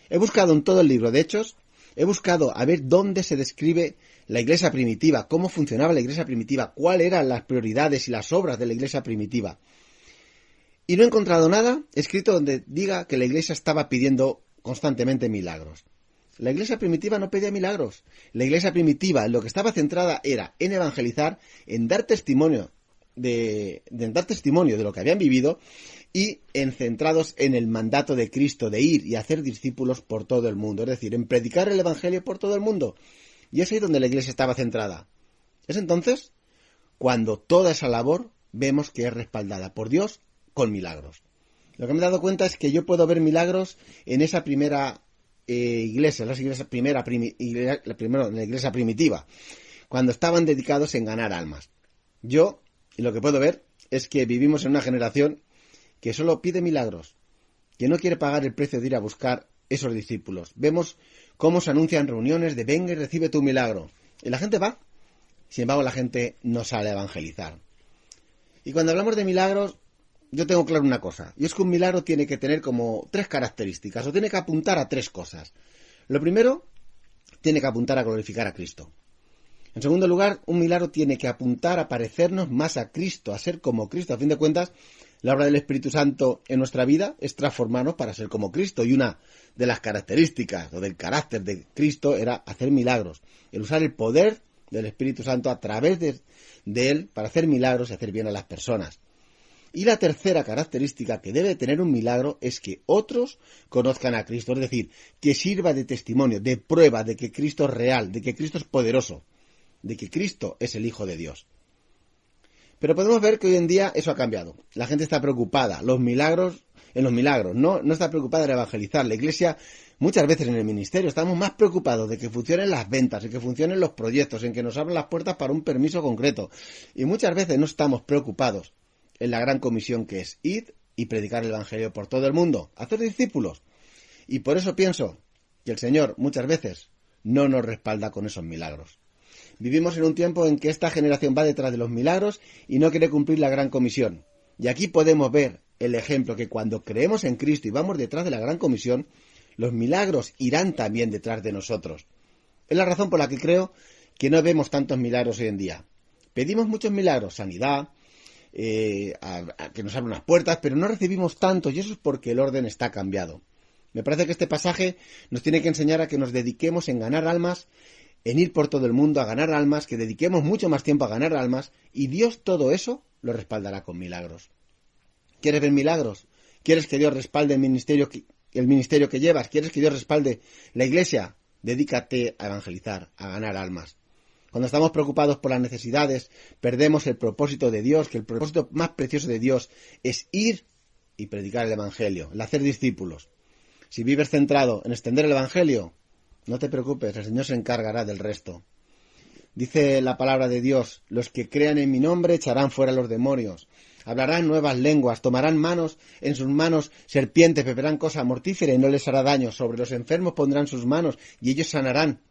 He buscado en todo el libro de Hechos, he buscado a ver dónde se describe la iglesia primitiva, cómo funcionaba la iglesia primitiva, cuáles eran las prioridades y las obras de la iglesia primitiva. Y no he encontrado nada escrito donde diga que la iglesia estaba pidiendo constantemente milagros. La iglesia primitiva no pedía milagros. La iglesia primitiva en lo que estaba centrada era en evangelizar, en dar testimonio de lo que habían vivido y centrados en el mandato de Cristo de ir y hacer discípulos por todo el mundo, es decir, en predicar el evangelio por todo el mundo. Y es ahí donde la iglesia estaba centrada. Es entonces cuando toda esa labor vemos que es respaldada por Dios con milagros. Lo que me he dado cuenta es que yo puedo ver milagros en esa primera iglesia, la iglesia primitiva, cuando estaban dedicados en ganar almas. Yo, lo que puedo ver es que vivimos en una generación que solo pide milagros, que no quiere pagar el precio de ir a buscar esos discípulos. Vemos cómo se anuncian reuniones de venga y recibe tu milagro. Y la gente va, sin embargo la gente no sale a evangelizar. Y cuando hablamos de milagros, yo tengo claro una cosa, y es que un milagro tiene que tener como 3 características, o tiene que apuntar a 3 cosas. Lo primero, tiene que apuntar a glorificar a Cristo. En segundo lugar, un milagro tiene que apuntar a parecernos más a Cristo, a ser como Cristo. A fin de cuentas, la obra del Espíritu Santo en nuestra vida es transformarnos para ser como Cristo. Y una de las características o del carácter de Cristo era hacer milagros. El usar el poder del Espíritu Santo a través de él para hacer milagros y hacer bien a las personas. Y la tercera característica que debe tener un milagro es que otros conozcan a Cristo. Es decir, que sirva de testimonio, de prueba de que Cristo es real, de que Cristo es poderoso, de que Cristo es el Hijo de Dios. Pero podemos ver que hoy en día eso ha cambiado. La gente está preocupada en los milagros, no está preocupada en evangelizar. La Iglesia, muchas veces en el ministerio, estamos más preocupados de que funcionen las ventas, en que funcionen los proyectos, en que nos abran las puertas para un permiso concreto. Y muchas veces no estamos preocupados en la gran comisión que es ir y predicar el Evangelio por todo el mundo, hacer discípulos. Y por eso pienso que el Señor muchas veces no nos respalda con esos milagros. Vivimos en un tiempo en que esta generación va detrás de los milagros y no quiere cumplir la gran comisión. Y aquí podemos ver el ejemplo que cuando creemos en Cristo y vamos detrás de la gran comisión, los milagros irán también detrás de nosotros. Es la razón por la que creo que no vemos tantos milagros hoy en día. Pedimos muchos milagros, sanidad, que nos abran unas puertas, pero no recibimos tantos, y eso es porque el orden está cambiado. Me parece que este pasaje nos tiene que enseñar a que nos dediquemos en ganar almas, en ir por todo el mundo a ganar almas, que dediquemos mucho más tiempo a ganar almas, y Dios todo eso lo respaldará con milagros. ¿Quieres ver milagros? ¿Quieres que Dios respalde el ministerio que llevas? ¿Quieres que Dios respalde la iglesia? Dedícate a evangelizar, a ganar almas. Cuando estamos preocupados por las necesidades, perdemos el propósito de Dios, que el propósito más precioso de Dios es ir y predicar el Evangelio, el hacer discípulos. Si vives centrado en extender el Evangelio, no te preocupes, el Señor se encargará del resto. Dice la palabra de Dios, los que crean en mi nombre echarán fuera los demonios, hablarán nuevas lenguas, tomarán en sus manos serpientes, beberán cosa mortífera y no les hará daño, sobre los enfermos pondrán sus manos y ellos sanarán.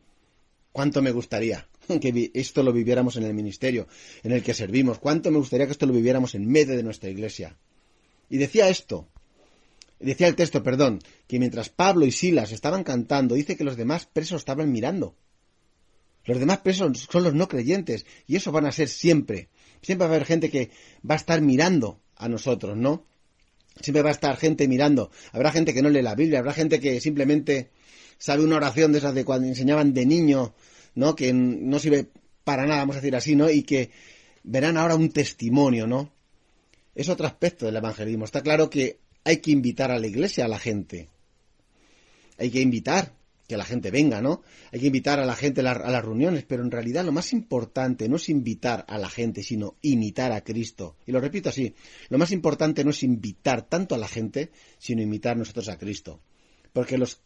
¿Cuánto me gustaría que esto lo viviéramos en el ministerio en el que servimos? ¿Cuánto me gustaría que esto lo viviéramos en medio de nuestra iglesia? Y decía el texto, que mientras Pablo y Silas estaban cantando, dice que los demás presos estaban mirando. Los demás presos son los no creyentes, y eso van a ser siempre. Siempre va a haber gente que va a estar mirando a nosotros, ¿no? Siempre va a estar gente mirando. Habrá gente que no lee la Biblia, habrá gente que simplemente sabe una oración de esas de cuando enseñaban de niño, ¿no? Que no sirve para nada, vamos a decir así, ¿no? Y que verán ahora un testimonio, ¿no? Es otro aspecto del evangelismo. Está claro que hay que invitar a la iglesia a la gente. Hay que invitar que la gente venga, ¿no? Hay que invitar a la gente a las reuniones, pero en realidad lo más importante no es invitar a la gente, sino imitar a Cristo. Y lo repito así, lo más importante no es invitar tanto a la gente, sino imitar nosotros a Cristo. Porque los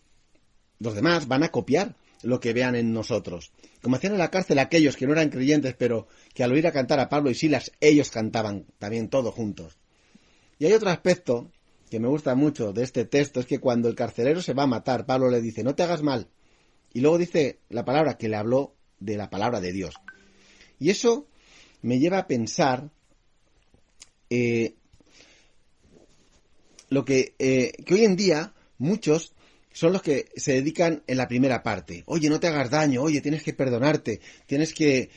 demás van a copiar lo que vean en nosotros. Como hacían en la cárcel aquellos que no eran creyentes, pero que al oír a cantar a Pablo y Silas, ellos cantaban también todos juntos. Y hay otro aspecto que me gusta mucho de este texto, es que cuando el carcelero se va a matar, Pablo le dice, no te hagas mal. Y luego dice la palabra que le habló de la palabra de Dios. Y eso me lleva a pensar que hoy en día muchos son los que se dedican en la primera parte. Oye, no te hagas daño, oye, tienes que perdonarte, tienes que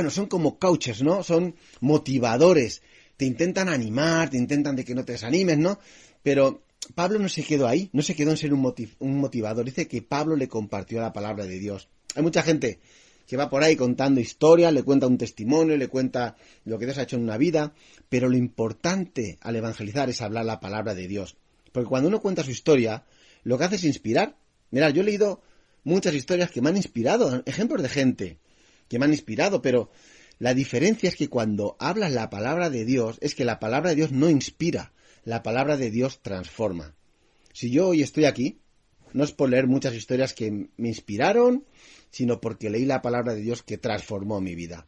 son como coaches, ¿no? Son motivadores, te intentan animar, te intentan de que no te desanimes, ¿no? Pero Pablo no se quedó ahí, no se quedó en ser un motivador. Dice que Pablo le compartió la palabra de Dios. Hay mucha gente que va por ahí contando historias, le cuenta un testimonio, le cuenta lo que Dios ha hecho en una vida, pero lo importante al evangelizar es hablar la palabra de Dios. Porque cuando uno cuenta su historia, lo que hace es inspirar. Mirad, yo he leído muchas historias que me han inspirado, ejemplos de gente que me han inspirado, pero la diferencia es que cuando hablas la palabra de Dios, es que la palabra de Dios no inspira, la palabra de Dios transforma. Si yo hoy estoy aquí, no es por leer muchas historias que me inspiraron, sino porque leí la palabra de Dios que transformó mi vida.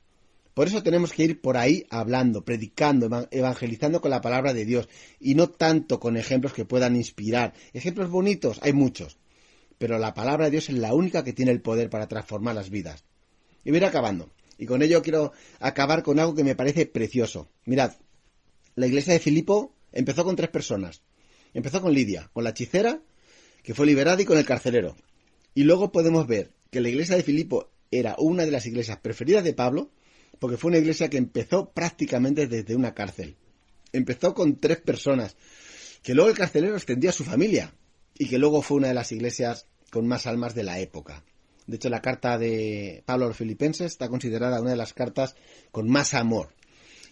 Por eso tenemos que ir por ahí hablando, predicando, evangelizando con la palabra de Dios, y no tanto con ejemplos que puedan inspirar. Ejemplos bonitos, hay muchos, pero la palabra de Dios es la única que tiene el poder para transformar las vidas. Y voy a ir acabando. Y con ello quiero acabar con algo que me parece precioso. Mirad, la iglesia de Filipo empezó con 3 personas. Empezó con Lidia, con la hechicera, que fue liberada, y con el carcelero. Y luego podemos ver que la iglesia de Filipo era una de las iglesias preferidas de Pablo, porque fue una iglesia que empezó prácticamente desde una cárcel. Empezó con 3 personas, que luego el carcelero extendió a su familia, y que luego fue una de las iglesias con más almas de la época. De hecho, la carta de Pablo a los Filipenses está considerada una de las cartas con más amor.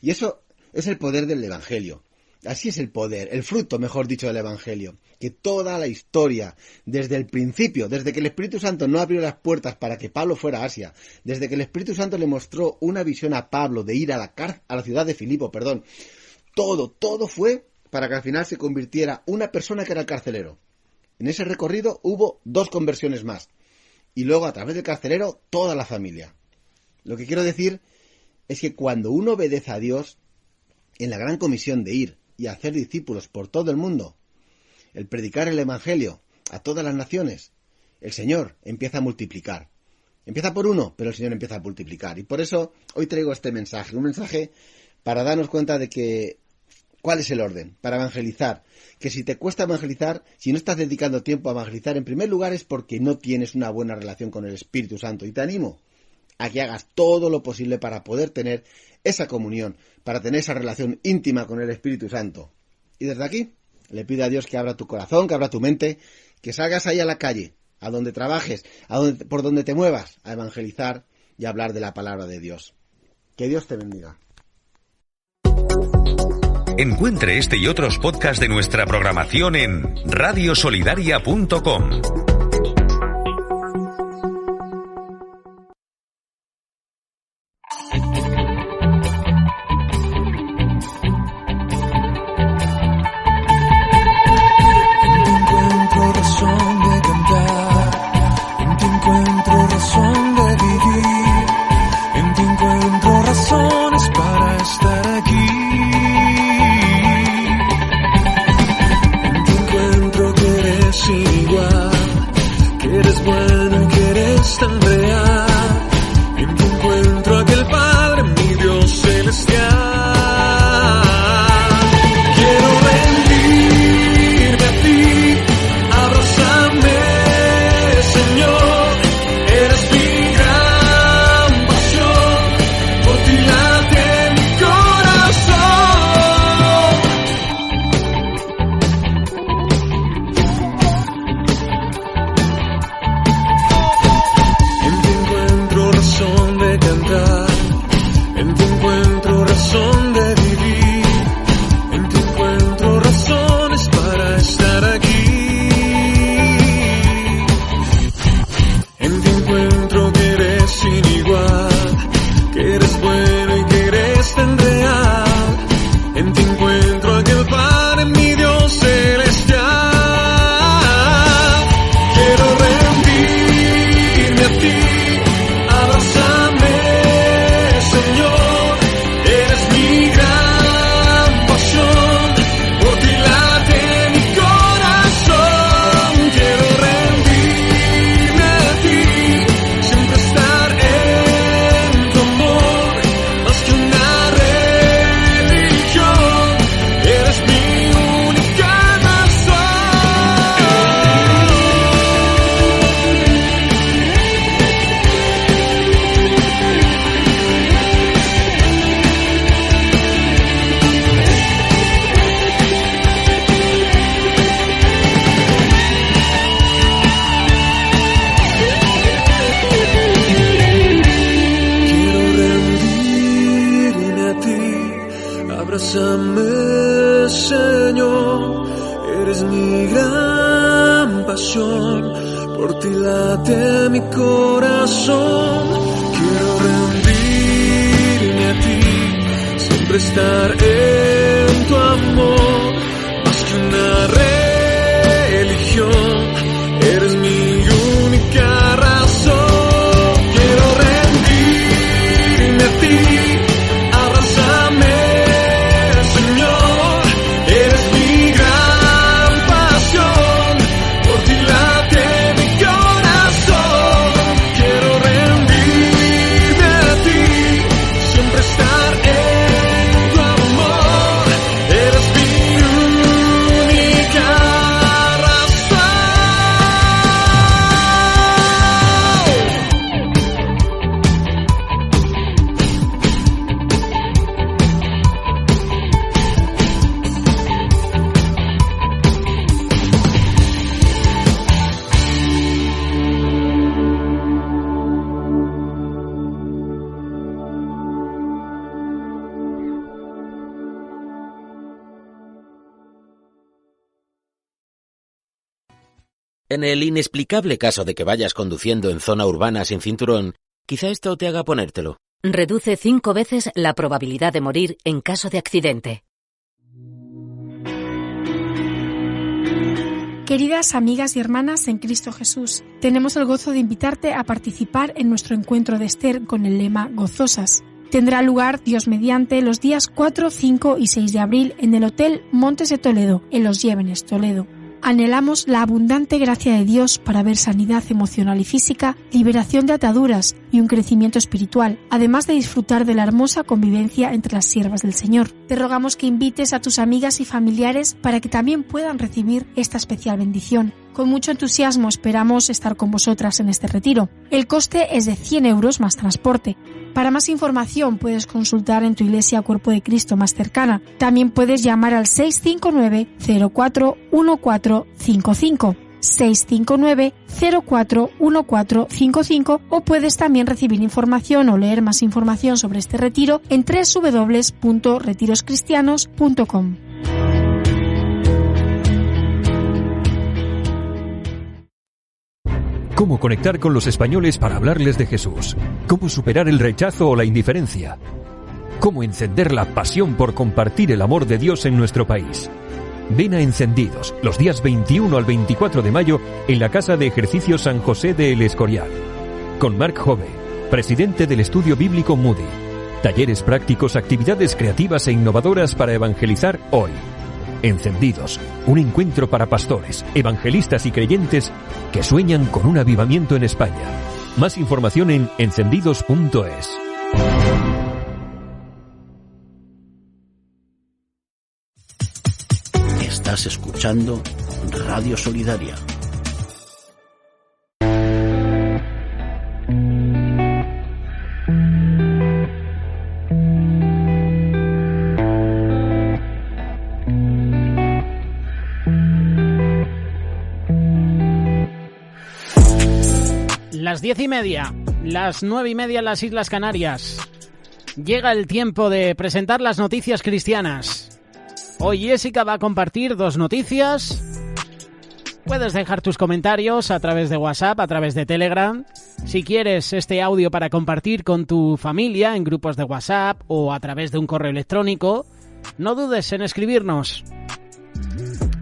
Y eso es el poder del Evangelio. Así es el poder, el fruto, mejor dicho, del Evangelio. Que toda la historia, desde el principio, desde que el Espíritu Santo no abrió las puertas para que Pablo fuera a Asia, desde que el Espíritu Santo le mostró una visión a Pablo de ir a la ciudad de Filipo, todo fue para que al final se convirtiera una persona que era el carcelero. En ese recorrido hubo 2 conversiones más. Y luego, a través del carcelero, toda la familia. Lo que quiero decir es que cuando uno obedece a Dios, en la gran comisión de ir y hacer discípulos por todo el mundo, el predicar el Evangelio a todas las naciones, el Señor empieza a multiplicar. Empieza por uno, pero el Señor empieza a multiplicar. Y por eso hoy traigo este mensaje, un mensaje para darnos cuenta de que ¿cuál es el orden? Para evangelizar. Que si te cuesta evangelizar, si no estás dedicando tiempo a evangelizar, en primer lugar es porque no tienes una buena relación con el Espíritu Santo. Y te animo a que hagas todo lo posible para poder tener esa comunión, para tener esa relación íntima con el Espíritu Santo. Y desde aquí le pido a Dios que abra tu corazón, que abra tu mente, que salgas ahí a la calle, a donde trabajes, por donde te muevas, a evangelizar y a hablar de la palabra de Dios. Que Dios te bendiga. Encuentre este y otros podcasts de nuestra programación en radiosolidaria.com. tan real. En ti encuentro aquel Padre, mi Dios celestial. Quiero rendirme a ti, abrázame, Señor. Eres mi gran pasión, por ti late mi corazón. En ti encuentro razón de cantar, en ti encuentro razón de vivir, en ti encuentro razones para estar aquí. En ti encuentro que eres sin igual, que eres bueno y que eres tan real. En ti encuentro aquel Padre, mi Dios celestial. Quiero rendirme a ti, abrázame, Señor. Eres mi gran pasión, por ti late mi corazón. Quiero rendirme a ti, siempre estar en tu amor, más que una religión. Eres mi única razón. Quiero rendirme a ti, abrázame, Señor. Eres mi gran pasión, por ti late mi corazón. Quiero rendirme a ti, siempre estar en tu amor, más que una religión. Eres mi única razón. Quiero rendirme a ti, abrázame, Señor. Eres mi gran pasión, por ti late mi corazón. Quiero rendirme a ti, siempre estar en tu amor. Eres mi única razón. En el inexplicable caso de que vayas conduciendo en zona urbana sin cinturón, quizá esto te haga ponértelo. Reduce 5 veces la probabilidad de morir en caso de accidente. Queridas amigas y hermanas en Cristo Jesús, tenemos el gozo de invitarte a participar en nuestro encuentro de Esther con el lema Gozosas. Tendrá lugar, Dios mediante, los días 4, 5 y 6 de abril en el Hotel Montes de Toledo, en Los Llévenes, Toledo. Anhelamos la abundante gracia de Dios para ver sanidad emocional y física, liberación de ataduras y un crecimiento espiritual, además de disfrutar de la hermosa convivencia entre las siervas del Señor. Te rogamos que invites a tus amigas y familiares para que también puedan recibir esta especial bendición. Con mucho entusiasmo esperamos estar con vosotras en este retiro. El coste es de 100 euros más transporte. Para más información puedes consultar en tu iglesia Cuerpo de Cristo más cercana. También puedes llamar al 659-041455, 659-041455, o puedes también recibir información o leer más información sobre este retiro en www.retiroscristianos.com. ¿Cómo conectar con los españoles para hablarles de Jesús? ¿Cómo superar el rechazo o la indiferencia? ¿Cómo encender la pasión por compartir el amor de Dios en nuestro país? Ven a Encendidos los días 21 al 24 de mayo en la Casa de Ejercicios San José de El Escorial, con Mark Jove, presidente del Estudio Bíblico Moody. Talleres prácticos, actividades creativas e innovadoras para evangelizar hoy. Encendidos, un encuentro para pastores, evangelistas y creyentes que sueñan con un avivamiento en España. Más información en encendidos.es. Estás escuchando Radio Solidaria. Las 10:30, las 9:30 en las Islas Canarias. Llega el tiempo de presentar las noticias cristianas. Hoy Jessica va a compartir 2 noticias. Puedes dejar tus comentarios a través de WhatsApp, a través de Telegram. Si quieres este audio para compartir con tu familia en grupos de WhatsApp o a través de un correo electrónico, no dudes en escribirnos.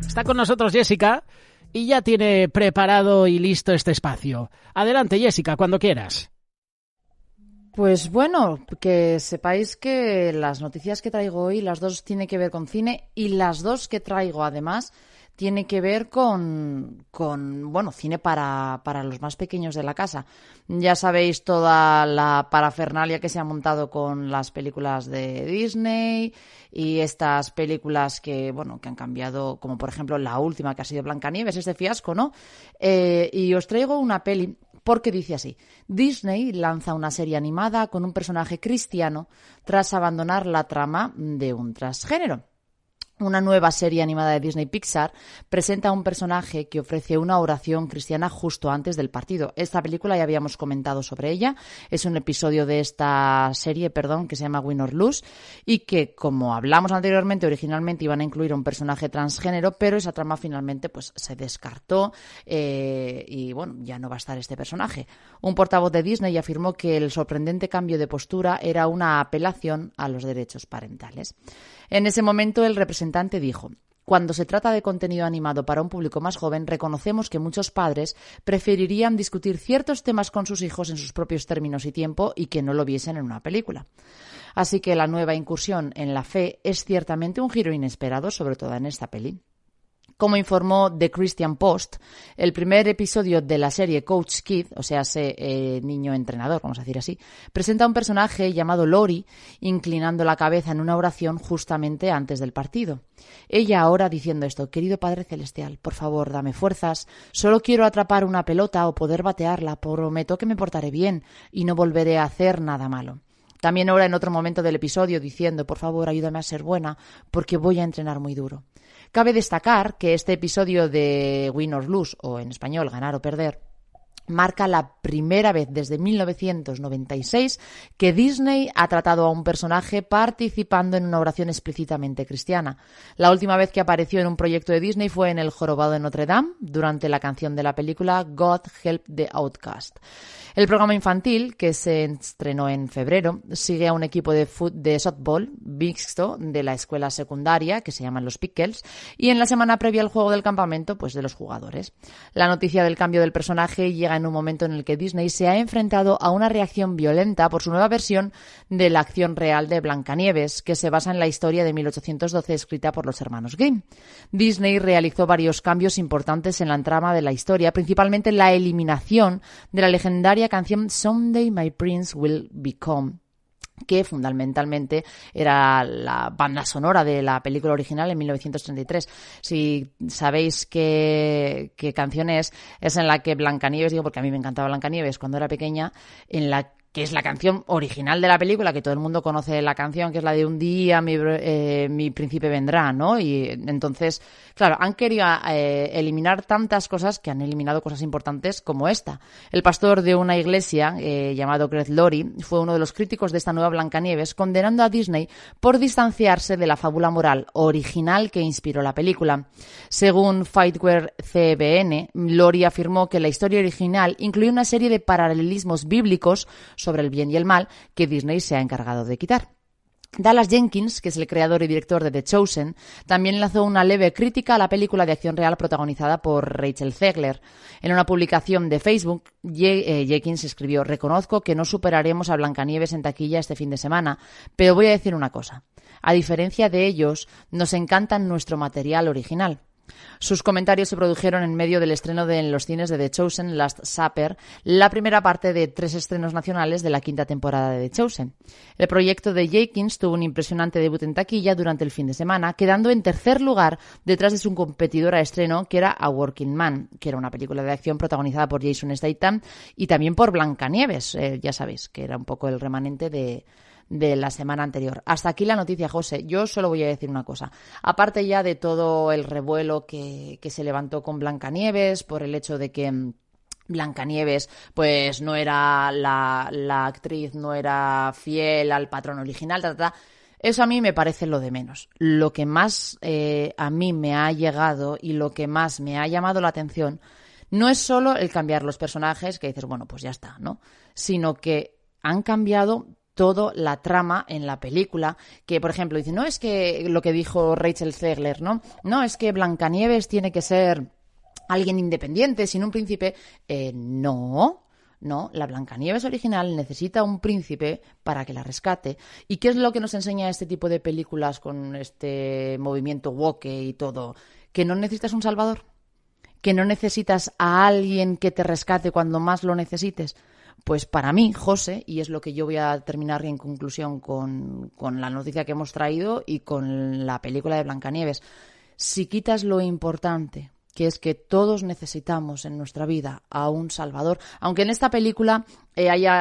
Está con nosotros Jessica y ya tiene preparado y listo este espacio. Adelante, Jessica, cuando quieras. Pues bueno, que sepáis que las noticias que traigo hoy, las 2 tienen que ver con cine y las 2 que traigo además tiene que ver con cine para los más pequeños de la casa. Ya sabéis toda la parafernalia que se ha montado con las películas de Disney y estas películas que han cambiado, como por ejemplo la última que ha sido Blancanieves, este fiasco, ¿no? Y os traigo una peli porque dice así: Disney lanza una serie animada con un personaje cristiano tras abandonar la trama de un transgénero. Una nueva serie animada de Disney Pixar presenta a un personaje que ofrece una oración cristiana justo antes del partido. Esta película ya habíamos comentado sobre ella. Es un episodio de esta serie, que se llama Win or Lose y que, como hablamos anteriormente, originalmente iban a incluir a un personaje transgénero, pero esa trama finalmente se descartó y ya no va a estar este personaje. Un portavoz de Disney afirmó que el sorprendente cambio de postura era una apelación a los derechos parentales. En ese momento el representante dijo: cuando se trata de contenido animado para un público más joven, reconocemos que muchos padres preferirían discutir ciertos temas con sus hijos en sus propios términos y tiempo y que no lo viesen en una película. Así que la nueva incursión en la fe es ciertamente un giro inesperado, sobre todo en esta peli. Como informó The Christian Post, el primer episodio de la serie Coach Kid, o sea, niño entrenador, vamos a decir así, presenta a un personaje llamado Lori inclinando la cabeza en una oración justamente antes del partido. Ella ahora diciendo esto: querido Padre Celestial, por favor, dame fuerzas, solo quiero atrapar una pelota o poder batearla, prometo que me portaré bien y no volveré a hacer nada malo. También ora en otro momento del episodio diciendo: por favor, ayúdame a ser buena porque voy a entrenar muy duro. Cabe destacar que este episodio de Win or Lose, o en español Ganar o Perder, marca la primera vez desde 1996 que Disney ha tratado a un personaje participando en una oración explícitamente cristiana. La última vez que apareció en un proyecto de Disney fue en El Jorobado de Notre Dame, durante la canción de la película God Help the Outcast. El programa infantil, que se estrenó en febrero, sigue a un equipo de softball mixto de la escuela secundaria, que se llaman los Pickles, y en la semana previa al juego del campamento, de los jugadores. La noticia del cambio del personaje llega en un momento en el que Disney se ha enfrentado a una reacción violenta por su nueva versión de la acción real de Blancanieves, que se basa en la historia de 1812 escrita por los hermanos Grimm. Disney realizó varios cambios importantes en la trama de la historia, principalmente la eliminación de la legendaria canción Someday My Prince Will Become, que fundamentalmente era la banda sonora de la película original en 1933. Si sabéis qué canción es en la que Blancanieves, digo porque a mí me encantaba Blancanieves cuando era pequeña, que es la canción original de la película, que todo el mundo conoce la canción, que es la de Un día mi príncipe vendrá, ¿no? Y entonces, claro, han querido eliminar tantas cosas que han eliminado cosas importantes como esta. El pastor de una iglesia llamado Greg Laurie fue uno de los críticos de esta nueva Blancanieves, condenando a Disney por distanciarse de la fábula moral original que inspiró la película. Según Fightware CBN, Laurie afirmó que la historia original incluía una serie de paralelismos bíblicos sobre el bien y el mal que Disney se ha encargado de quitar. Dallas Jenkins, que es el creador y director de The Chosen, también lanzó una leve crítica a la película de acción real protagonizada por Rachel Zegler. En una publicación de Facebook, Jenkins escribió: reconozco que no superaremos a Blancanieves en taquilla este fin de semana, pero voy a decir una cosa. A diferencia de ellos, nos encanta nuestro material original. Sus comentarios se produjeron en medio del estreno en los cines de The Chosen Last Supper, la primera parte de 3 estrenos nacionales de la 5ª temporada de The Chosen. El proyecto de Jenkins tuvo un impresionante debut en taquilla durante el fin de semana, quedando en tercer lugar detrás de su competidor a estreno, que era A Working Man, que era una película de acción protagonizada por Jason Statham y también por Blancanieves, ya sabéis, que era un poco el remanente de la semana anterior. Hasta aquí la noticia, José. Yo solo voy a decir una cosa. Aparte ya de todo el revuelo que se levantó con Blancanieves por el hecho de que Blancanieves pues no era la actriz, no era fiel al patrón original, eso a mí me parece lo de menos. Lo que más a mí me ha llegado y lo que más me ha llamado la atención no es solo el cambiar los personajes, que dices, bueno, pues ya está, ¿no? Sino que han cambiado toda la trama en la película, que por ejemplo dice, no es que lo que dijo Rachel Zegler, no es que Blancanieves tiene que ser alguien independiente, sin un príncipe. No, la Blancanieves original necesita un príncipe para que la rescate. ¿Y qué es lo que nos enseña este tipo de películas con este movimiento woke y todo? Que no necesitas un salvador, que no necesitas a alguien que te rescate cuando más lo necesites. Pues para mí, José, y es lo que yo voy a terminar en conclusión con la noticia que hemos traído y con la película de Blancanieves, si quitas lo importante, que es que todos necesitamos en nuestra vida a un salvador, aunque en esta película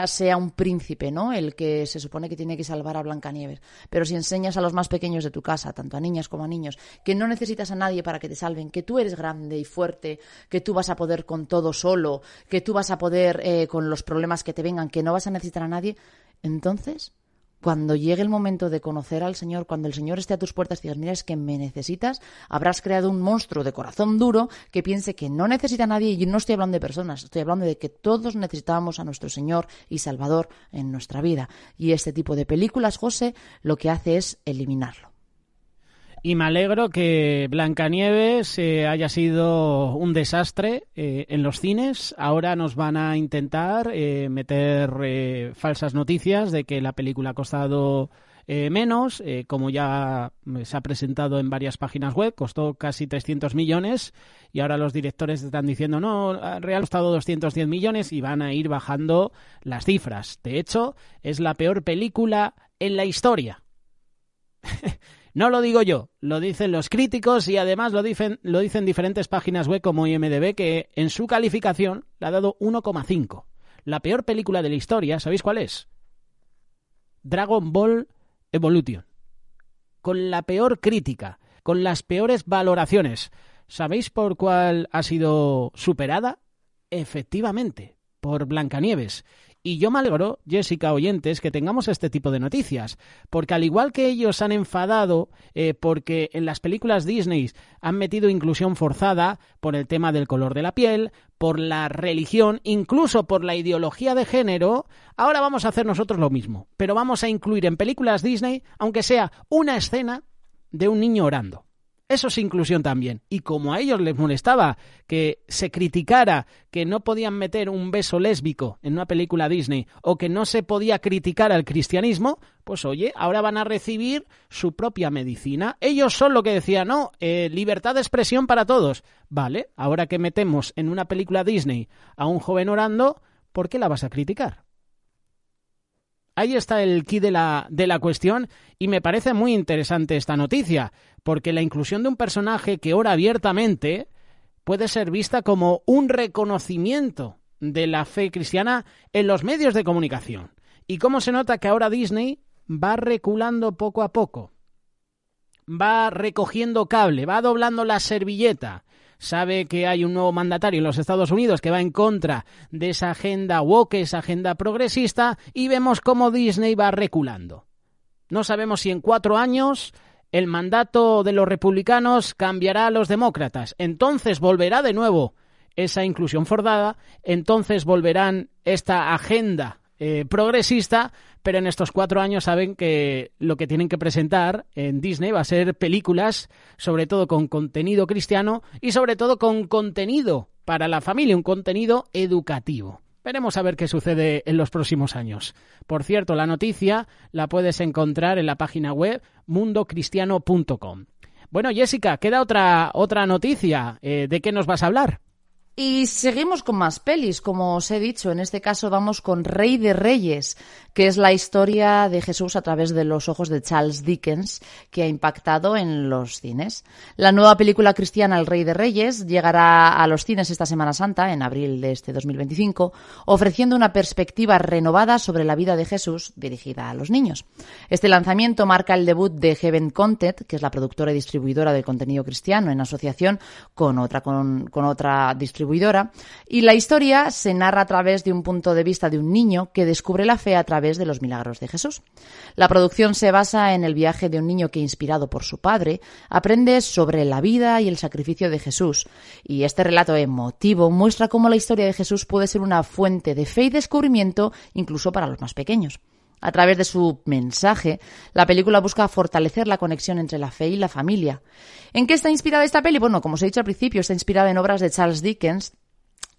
sea un príncipe, ¿no?, el que se supone que tiene que salvar a Blancanieves, pero si enseñas a los más pequeños de tu casa, tanto a niñas como a niños, que no necesitas a nadie para que te salven, que tú eres grande y fuerte, que tú vas a poder con todo solo, que tú vas a poder con los problemas que te vengan, que no vas a necesitar a nadie, entonces, cuando llegue el momento de conocer al Señor, cuando el Señor esté a tus puertas y digas, mira, es que me necesitas, habrás creado un monstruo de corazón duro que piense que no necesita a nadie. Y no estoy hablando de personas, estoy hablando de que todos necesitamos a nuestro Señor y Salvador en nuestra vida. Y este tipo de películas, José, lo que hace es eliminarlo. Y me alegro que Blancanieves haya sido un desastre en los cines. Ahora nos van a intentar meter falsas noticias de que la película ha costado menos, como ya se ha presentado en varias páginas web, costó casi 300 millones y ahora los directores están diciendo, no, real ha costado 210 millones y van a ir bajando las cifras. De hecho, es la peor película en la historia. No lo digo yo, lo dicen los críticos y además lo dicen diferentes páginas web como IMDb, que en su calificación le ha dado 1,5. La peor película de la historia, ¿sabéis cuál es? Dragon Ball Evolution. Con la peor crítica, con las peores valoraciones. ¿Sabéis por cuál ha sido superada? Efectivamente, por Blancanieves. Y yo me alegro, Jessica, oyentes, que tengamos este tipo de noticias, porque al igual que ellos han enfadado porque en las películas Disney han metido inclusión forzada por el tema del color de la piel, por la religión, incluso por la ideología de género, ahora vamos a hacer nosotros lo mismo, pero vamos a incluir en películas Disney, aunque sea una escena de un niño orando. Eso es inclusión también. Y como a ellos les molestaba que se criticara que no podían meter un beso lésbico en una película Disney o que no se podía criticar al cristianismo, pues oye, ahora van a recibir su propia medicina. Ellos son lo que decían, no, libertad de expresión para todos. Vale, ahora que metemos en una película Disney a un joven orando, ¿por qué la vas a criticar? Ahí está el quid de la cuestión y me parece muy interesante esta noticia, porque la inclusión de un personaje que ora abiertamente puede ser vista como un reconocimiento de la fe cristiana en los medios de comunicación. Y cómo se nota que ahora Disney va reculando poco a poco, va recogiendo cable, va doblando la servilleta. Sabe que hay un nuevo mandatario en los Estados Unidos que va en contra de esa agenda woke, esa agenda progresista, y vemos cómo Disney va reculando. No sabemos si en 4 años el mandato de los republicanos cambiará a los demócratas. Entonces volverá de nuevo esa inclusión forzada, entonces volverán esta agenda progresista, pero en estos 4 años saben que lo que tienen que presentar en Disney va a ser películas, sobre todo con contenido cristiano y sobre todo con contenido para la familia, un contenido educativo. Veremos a ver qué sucede en los próximos años. Por cierto, la noticia la puedes encontrar en la página web mundocristiano.com. Bueno, Jessica, queda otra noticia. ¿De qué nos vas a hablar? Y seguimos con más pelis, como os he dicho. En este caso vamos con Rey de Reyes, que es la historia de Jesús a través de los ojos de Charles Dickens, que ha impactado en los cines. La nueva película cristiana El Rey de Reyes llegará a los cines esta Semana Santa, en abril de este 2025, ofreciendo una perspectiva renovada sobre la vida de Jesús dirigida a los niños. Este lanzamiento marca el debut de Heaven Content, que es la productora y distribuidora del contenido cristiano, en asociación con otra distribuidora, y la historia se narra a través de un punto de vista de un niño que descubre la fe a través de los milagros de Jesús. La producción se basa en el viaje de un niño que, inspirado por su padre, aprende sobre la vida y el sacrificio de Jesús, y este relato emotivo muestra cómo la historia de Jesús puede ser una fuente de fe y descubrimiento incluso para los más pequeños. A través de su mensaje, la película busca fortalecer la conexión entre la fe y la familia. ¿En qué está inspirada esta peli? Bueno, como os he dicho al principio, está inspirada en obras de Charles Dickens,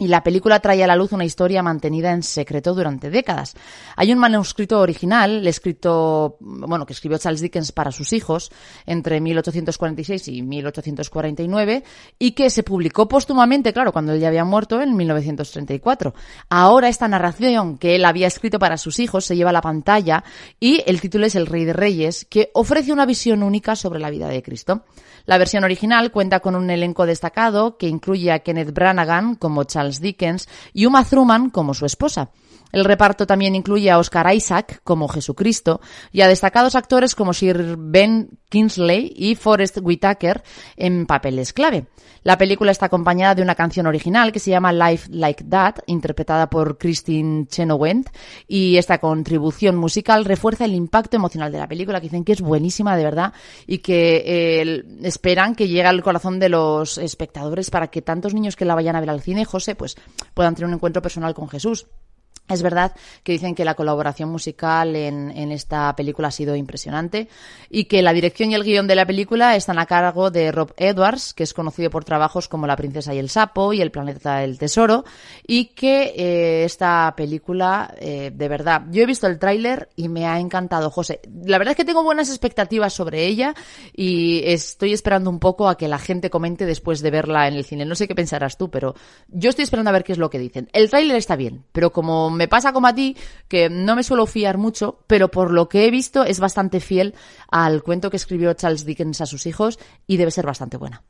y la película trae a la luz una historia mantenida en secreto durante décadas. Hay un manuscrito original que escribió Charles Dickens para sus hijos entre 1846 y 1849 y que se publicó póstumamente, claro, cuando él ya había muerto, en 1934. Ahora esta narración que él había escrito para sus hijos se lleva a la pantalla y el título es El Rey de Reyes, que ofrece una visión única sobre la vida de Cristo. La versión original cuenta con un elenco destacado que incluye a Kenneth Branagh como Charles Dickens y Uma Thurman como su esposa. El reparto también incluye a Oscar Isaac como Jesucristo y a destacados actores como Sir Ben Kingsley y Forest Whitaker en papeles clave. La película está acompañada de una canción original que se llama Life Like That, interpretada por Christine Chenoweth, y esta contribución musical refuerza el impacto emocional de la película, que dicen que es buenísima de verdad y que esperan que llegue al corazón de los espectadores para que tantos niños que la vayan a ver al cine, José, pues puedan tener un encuentro personal con Jesús. Es verdad que dicen que la colaboración musical en esta película ha sido impresionante y que la dirección y el guión de la película están a cargo de Rob Edwards, que es conocido por trabajos como La princesa y el sapo y El planeta del tesoro, y que esta película, de verdad, yo he visto el tráiler y me ha encantado, José. La verdad es que tengo buenas expectativas sobre ella y estoy esperando un poco a que la gente comente después de verla en el cine. No sé qué pensarás tú, pero yo estoy esperando a ver qué es lo que dicen. El tráiler está bien, pero como me pasa como a ti, que no me suelo fiar mucho, pero por lo que he visto es bastante fiel al cuento que escribió Charles Dickens a sus hijos y debe ser bastante buena.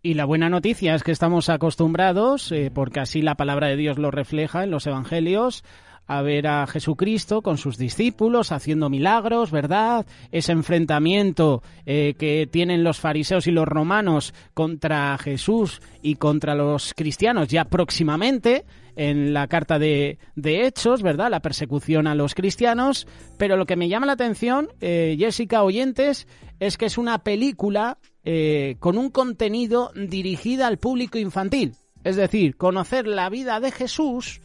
Y la buena noticia es que estamos acostumbrados, porque así la palabra de Dios lo refleja en los evangelios, a ver a Jesucristo con sus discípulos haciendo milagros, ¿verdad? Ese enfrentamiento que tienen los fariseos y los romanos contra Jesús y contra los cristianos ya próximamente en la carta de Hechos, ¿verdad? La persecución a los cristianos. Pero lo que me llama la atención, Jessica, oyentes, es que es una película con un contenido dirigida al público infantil. Es decir, conocer la vida de Jesús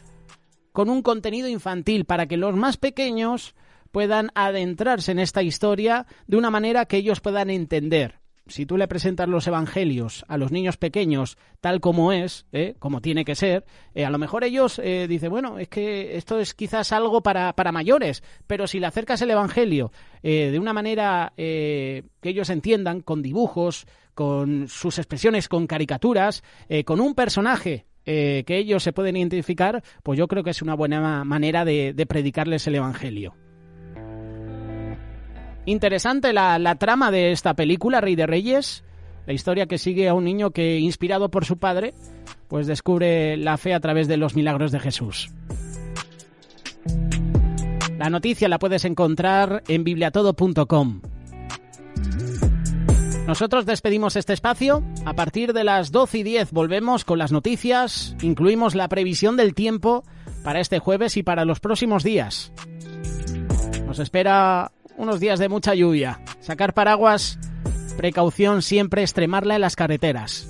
con un contenido infantil para que los más pequeños puedan adentrarse en esta historia de una manera que ellos puedan entender. Si tú le presentas los evangelios a los niños pequeños tal como es, como tiene que ser, a lo mejor ellos dicen, bueno, es que esto es quizás algo para mayores, pero si le acercas el evangelio de una manera que ellos entiendan, con dibujos, con sus expresiones, con caricaturas, con un personaje que ellos se pueden identificar, pues yo creo que es una buena manera de predicarles el evangelio. Interesante la trama de esta película, Rey de Reyes, la historia que sigue a un niño que, inspirado por su padre, pues descubre la fe a través de los milagros de Jesús. La noticia la puedes encontrar en bibliatodo.com. Nosotros despedimos este espacio. A partir de las 12:10 volvemos con las noticias. Incluimos la previsión del tiempo para este jueves y para los próximos días. Nos espera unos días de mucha lluvia. Sacar paraguas, precaución siempre, extremarla en las carreteras.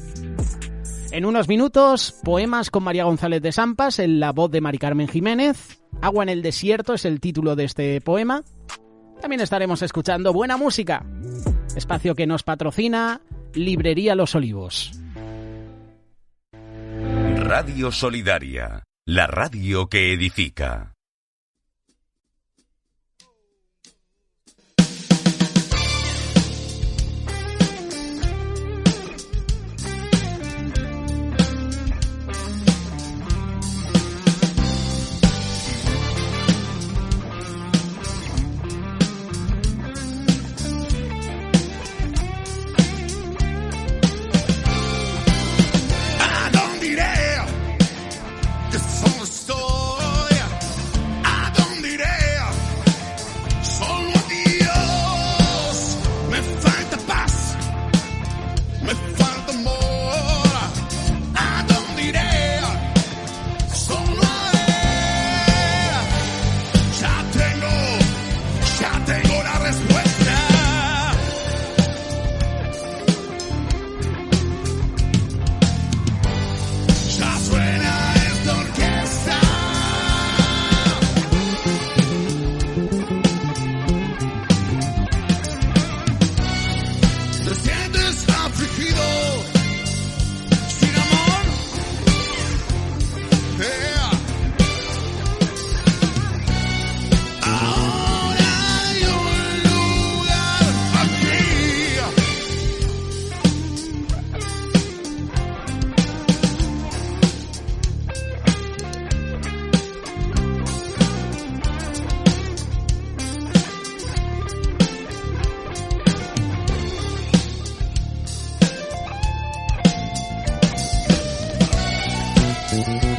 En unos minutos, poemas con María González de Sampas en la voz de Mari Carmen Jiménez. Agua en el desierto es el título de este poema. También estaremos escuchando buena música. Espacio que nos patrocina Librería Los Olivos. Radio Solidaria, la radio que edifica. Dios.